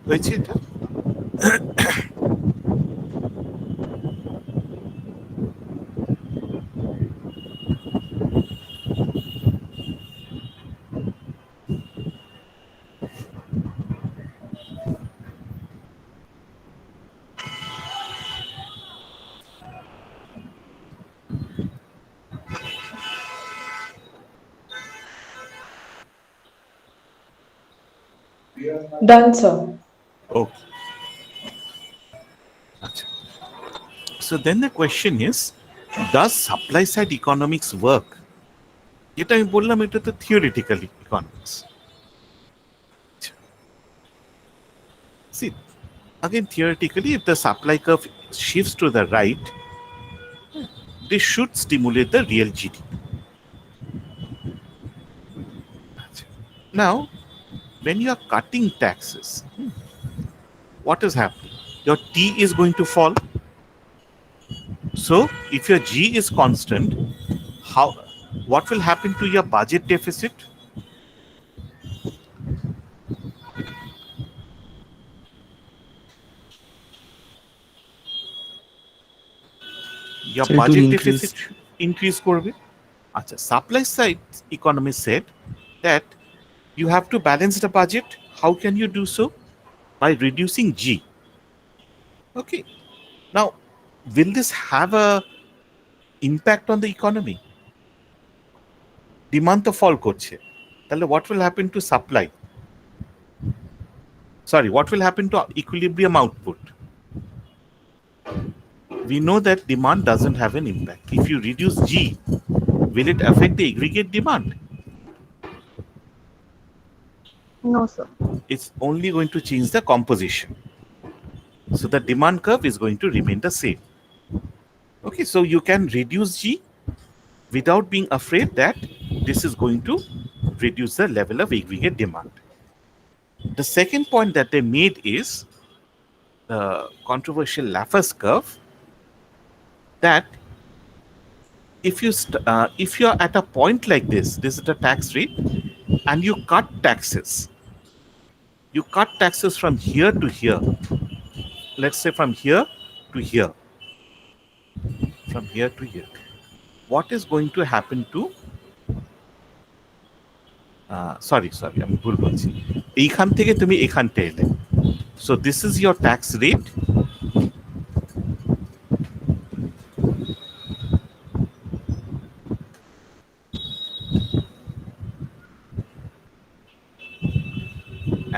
হয়েছে এটা? Done, sir. Okay. আচ্ছা। So then the question is, does supply side economics work? যেটা আমি বললাম এটা তো theoretical economics. See, again theoretically, if the supply curve shifts to the right, this should stimulate the real GDP. Now, when you are cutting taxes, what is happening? Your T is going to fall. So, if your G is constant, what will happen to your budget deficit? Your So it will budget increase. deficit increase করবে। আচ্ছা, supply side economists said that you have to balance the budget. How can you do so? By reducing G. Okay. Now, will this have a impact on the economy? Demand তো fall করছে। তাহলে what will happen to supply? Sorry, what will happen to equilibrium output? We know that demand doesn't have an impact. If you reduce G, will it affect the aggregate demand? No, sir. It's only going to change the composition. So the demand curve is going to remain the same. Okay, so you can reduce G without being afraid that this is going to reduce the level of aggregate demand. The second point that they made is the controversial Lafferz curve, that if you are at a point like this is the tax rate, and you cut taxes from here to here, let's say from here to here, what is going to happen to sorry আমি ভুল বলছি, এইখান থেকে তুমি এখানটা এলে, so this is your tax rate,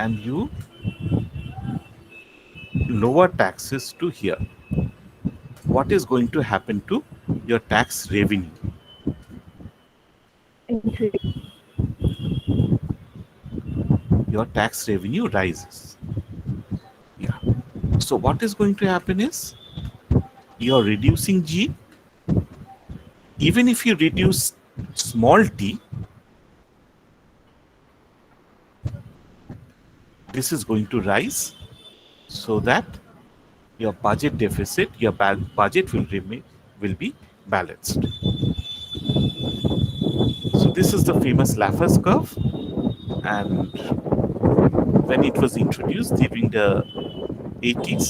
and you lower taxes to here. What is going to happen to your tax revenue? Increase. Your tax revenue rises. Yeah. So what is going to happen is, you're reducing G. Even if you reduce small t, this is going to rise, so that your budget deficit, your budget will be balanced. So this is the famous Lafferz curve, and when it was introduced during the 80s,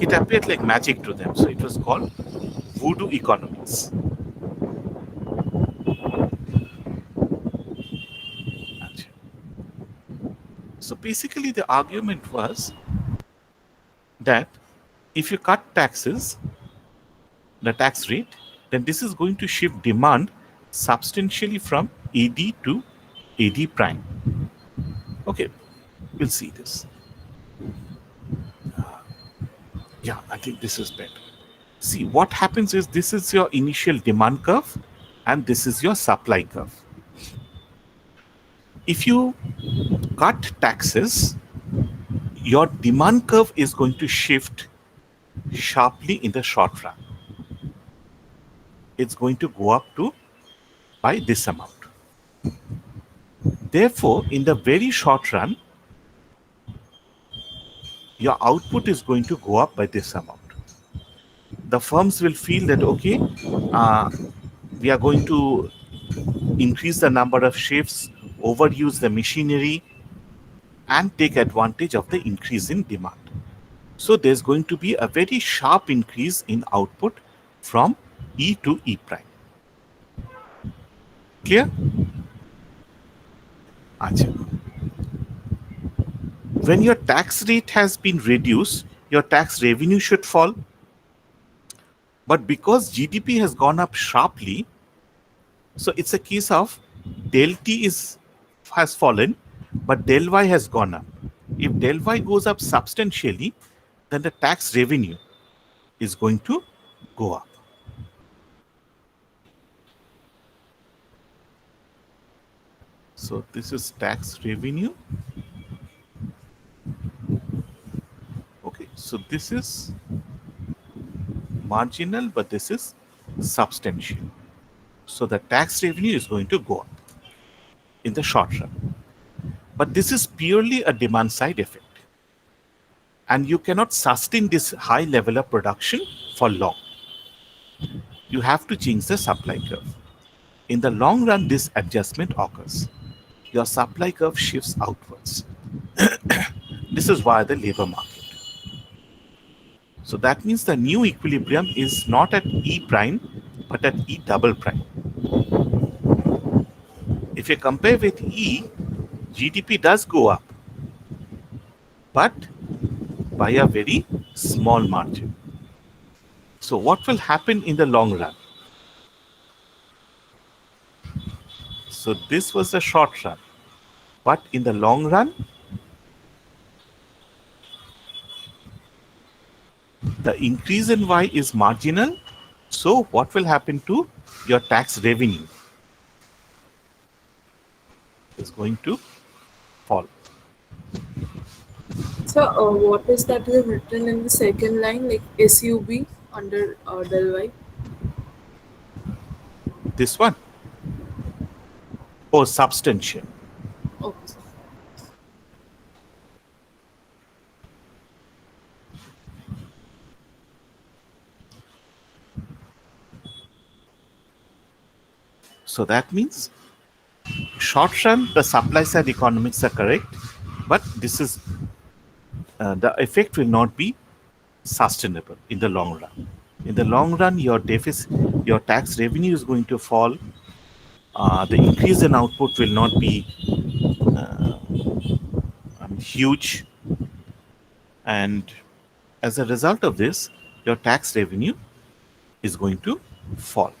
it appeared like magic to them. So it was called Voodoo Economies. So basically the argument was that if you cut taxes, the tax rate, then this is going to shift demand substantially from AD to AD prime. Okay, we'll see this. Yeah, I think this is better. See, what happens is, this is your initial demand curve and this is your supply curve. If you cut taxes, your demand curve is going to shift sharply in the short run. It's going to go up to by this amount. Therefore, in the very short run, your output is going to go up by this amount. The firms will feel that, okay, we are going to increase the number of shifts, overuse the machinery, and take advantage of the increase in demand. So there's going to be a very sharp increase in output from E to E prime. Clear? Achha. When your tax rate has been reduced, your tax revenue should fall. But because GDP has gone up sharply, so it's a case of del T has fallen, but del Y has gone up. If del Y goes up substantially, then the tax revenue is going to go up. So this is tax revenue. Okay, so this is marginal, but this is substantial. So the tax revenue is going to go up in the short run. But this is purely a demand side effect. And you cannot sustain this high level of production for long. You have to change the supply curve. In the long run, this adjustment occurs. Your supply curve shifts outwards. This is via the labor market. So that means the new equilibrium is not at E prime, but at E double prime. If you compare with E, GDP does go up, but by a very small margin. So what will happen in the long run? So this was the short run, but in the long run, the increase in Y is marginal. So what will happen to your tax revenue? It's going to fall. So, what is that you have written in the second line, like SUB under del Y? This one. Oh, substantial. Okay. So that means short run, the supply side economics are correct, but this is the effect will not be sustainable in the long run. In the long run, your deficit, your tax revenue is going to fall. The increase in output will not be huge, and as a result of this, your tax revenue is going to fall.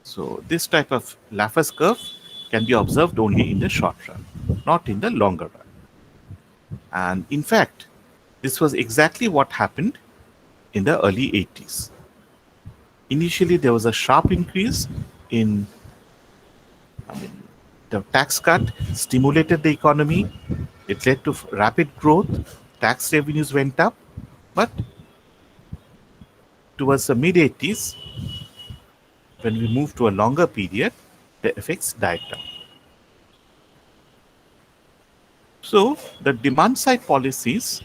So this type of Lafferz curve can be observed only in the short run, not in the longer run. And in fact, this was exactly what happened in the early 80s. Initially, there was a sharp increase in, the tax cut stimulated the economy. It led to rapid growth. Tax revenues went up, but towards the mid 80s, when we move to a longer period, the effects died down. So the demand side policies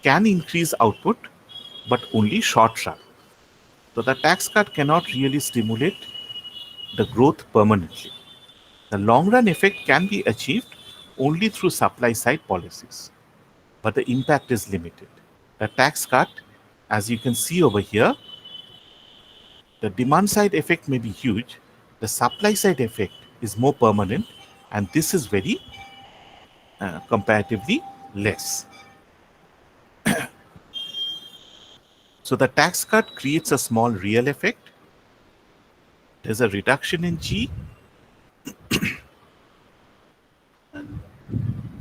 can increase output, but only short run. So the tax cut cannot really stimulate the growth permanently. The long run effect can be achieved only through supply side policies, but the impact is limited. The tax cut, as you can see over here, the demand side effect may be huge, the supply side effect is more permanent, and this is very comparatively less. So the tax cut creates a small real effect. There's a reduction in G.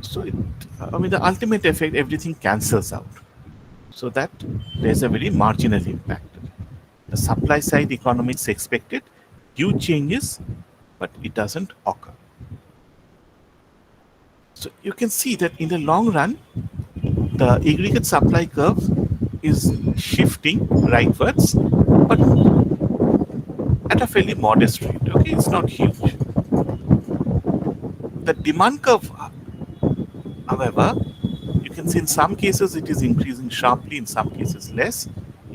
So the ultimate effect, everything cancels out. So that there's a very marginal impact. The supply side economics expected huge changes, but it doesn't occur. So you can see that in the long run, the aggregate supply curve is shifting rightwards, but at a fairly modest rate. Okay, it's not huge. The demand curve, however, you can see in some cases it is increasing sharply, in some cases less.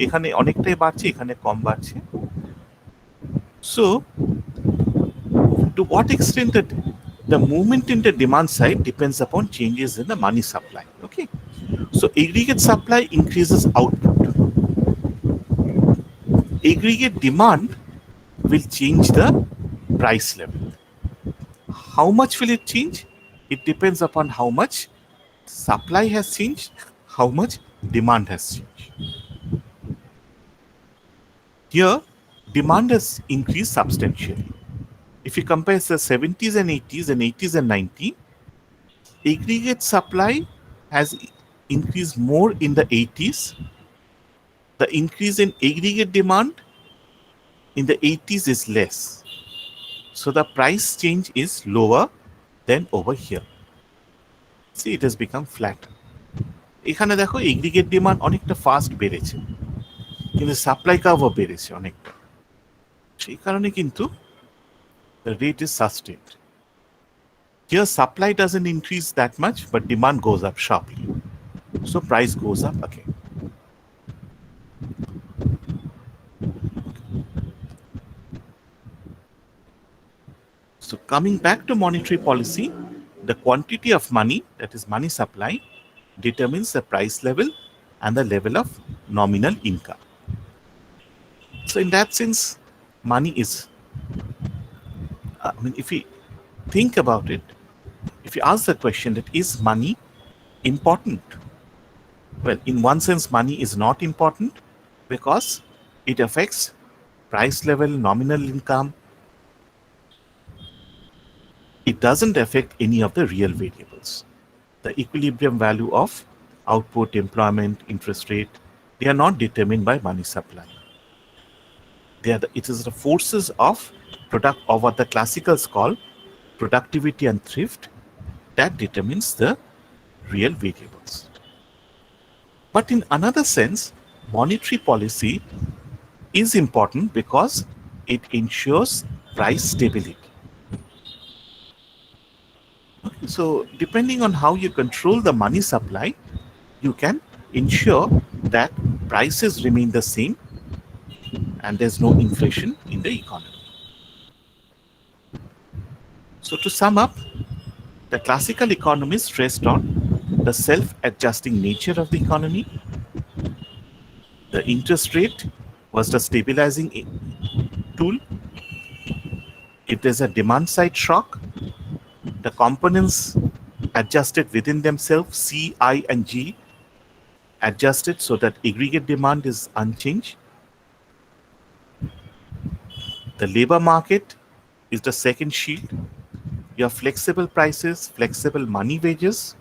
এখানে অনেকটাই বাড়ছে, এখানে কম বাড়ছে. So, to what extent that The movement in the demand side depends upon changes in the money supply. Okay, so aggregate supply increases output. Aggregate demand will change the price level. How much will it change? It depends upon how much supply has changed, how much demand has changed. Here, demand has increased substantially. If you compare the 70s and 80s and 80s and 90s, aggregate supply has increased more in the 80s. The increase in aggregate demand in the 80s is less. So the price change is lower than over here. See, it has become flat. এখানে দেখো aggregate demand অনেকটা fast বেড়েছে, কিন্তু supply কার্ভও বেড়েছে অনেকটা। সেই কারণে কিন্তু the rate is sustained. Here supply doesn't increase that much, but demand goes up sharply. So price goes up again. So coming back to monetary policy, the quantity of money, that is money supply, determines the price level and the level of nominal income. So in that sense, money is, if we think about it, if you ask the question that is money important? Well, in one sense, money is not important because it affects price level, nominal income. It doesn't affect any of the real variables. The equilibrium value of output, employment, interest rate, they are not determined by money supply. It is the forces of product, or what the classicals call productivity and thrift, that determines the real variables. But in another sense, monetary policy is important because it ensures price stability. Okay, so depending on how you control the money supply, you can ensure that prices remain the same and there's no inflation in the economy. So to sum up, the classical economists stressed on the self-adjusting nature of the economy. The interest rate was the stabilizing tool. If there's a demand side shock, the components adjusted within themselves, C, I, and G, adjusted so that aggregate demand is unchanged. The labor market is the second shield. You have flexible prices, flexible money wages,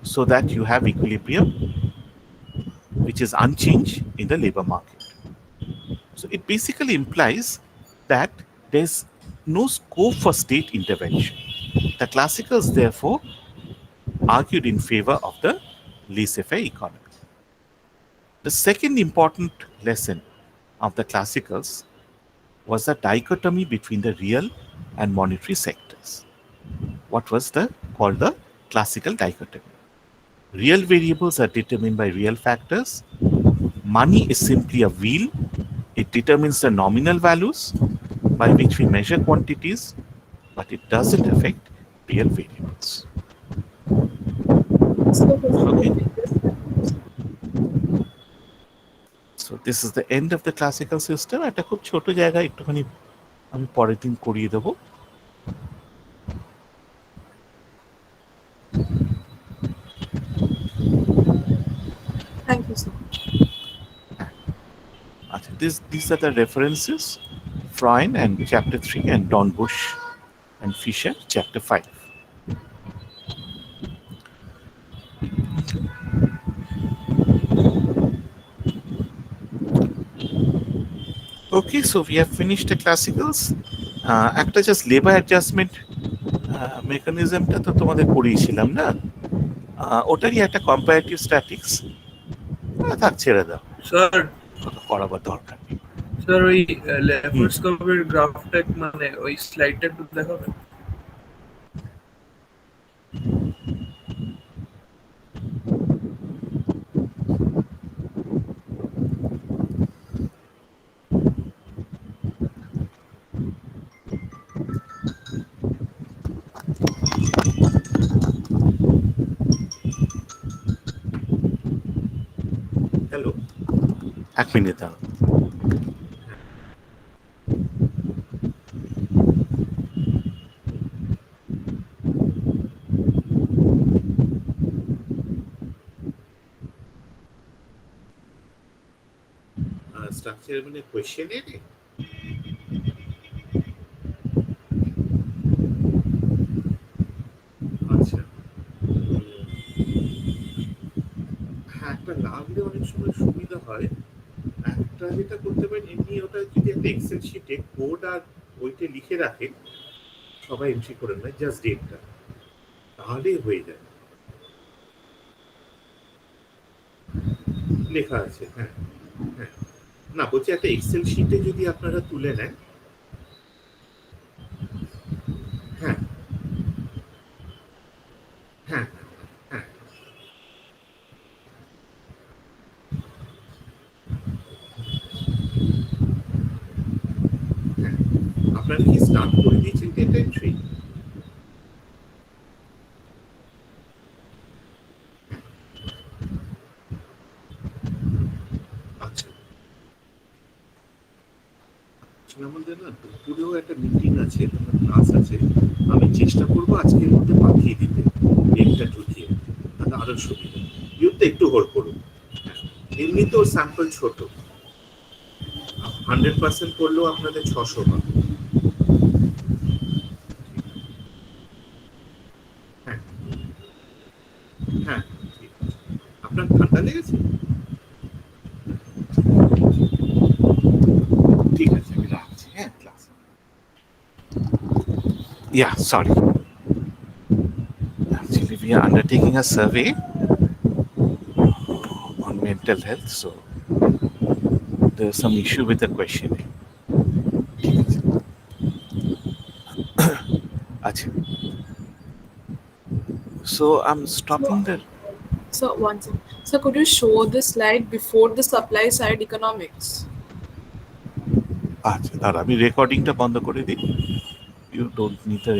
so that you have equilibrium, which is unchanged in the labor market. So it basically implies that there's no scope for state intervention. The classicals, therefore, argued in favor of the laissez-faire economy. The second important lesson of the classicals was the dichotomy between the real and monetary sectors. What was called the classical dichotomy? Real variables are determined by real factors. Money is simply a wheel. It determines the nominal values by which we measure quantities, but it doesn't affect real variables. Okay. So this is the end of the classical system. একটা খুব ছোট জায়গা, একটুখানি আমি পরের দিন করিয়ে দেবো। Thank you so much. These are the references: Freund and chapter 3 and Don Bush and Fisher chapter 5. Okay, so we have finished the classicals. একটা just labor adjustment মেকানিজমটা তো তোমাদের পড়িয়েছিলাম না, ওটারই একটা কম্পারেটিভ স্ট্যাটিক্স থাক, ছেড়ে দাও, স্যার করাবার দরকার নেই। স্যার ওই ল্যাফার্জ কার্ভের গ্রাফটা মানে ওই স্লাইডটা একটু দেখাবেন? মিনিট দাঁড়ান। স্ট্রাকচার মানে কোয়েশ্চেনারি। আচ্ছা, হ্যাঁ, একটা লাগলে অনেক সময় সুবিধা হয়। একটা যেটা করতে পারেন, এমনি ওটা যদি একটা এক্সেল শিটে কোড আর ওইটা লিখে রাখেন, সবাই এন্ট্রি করে নেয় জাস্ট ডেটটা, তাহলেই হয়ে যায়। লেখা আছে, হ্যাঁ হ্যাঁ। না, বলছি একটা এক্সেল শিটে যদি আপনারা তুলে নেন, হ্যাঁ হ্যাঁ হ্যাঁ, হ্যাঁ, আপনারা কি স্টার্ট করে দিয়েছেন ডেটা এন্ট্রি? আচ্ছা, আমাদের না দুপুরেও একটা মিটিং আছে, একটা ক্লাস আছে, আমি চেষ্টা করবো আজকের মধ্যে পাঠিয়ে দিতে ডেটটা ঢুকিয়ে, তাহলে আরো সুবিধা। ইউতে একটু হোল্ড করুন। হ্যাঁ, এমনিতেও স্যাম্পল ছোট, 100% করলেও আপনাদের 600 পাবে। হ্যাঁ হ্যাঁ, ঠিক আছে। আপনার ঠান্ডা লেগেছে? ঠিক আছে, আমি রাখছি। হ্যাঁ, class. Yeah, sorry. Actually, we are undertaking a survey on mental health, so there's some issue with the questioning. Achha. So I'm stopping the. So one second. So could you show the slide before the supply side economics? আচ্ছা, দাঁড়া, আমি রেকর্ডিংটা বন্ধ করে দিই। You don't need the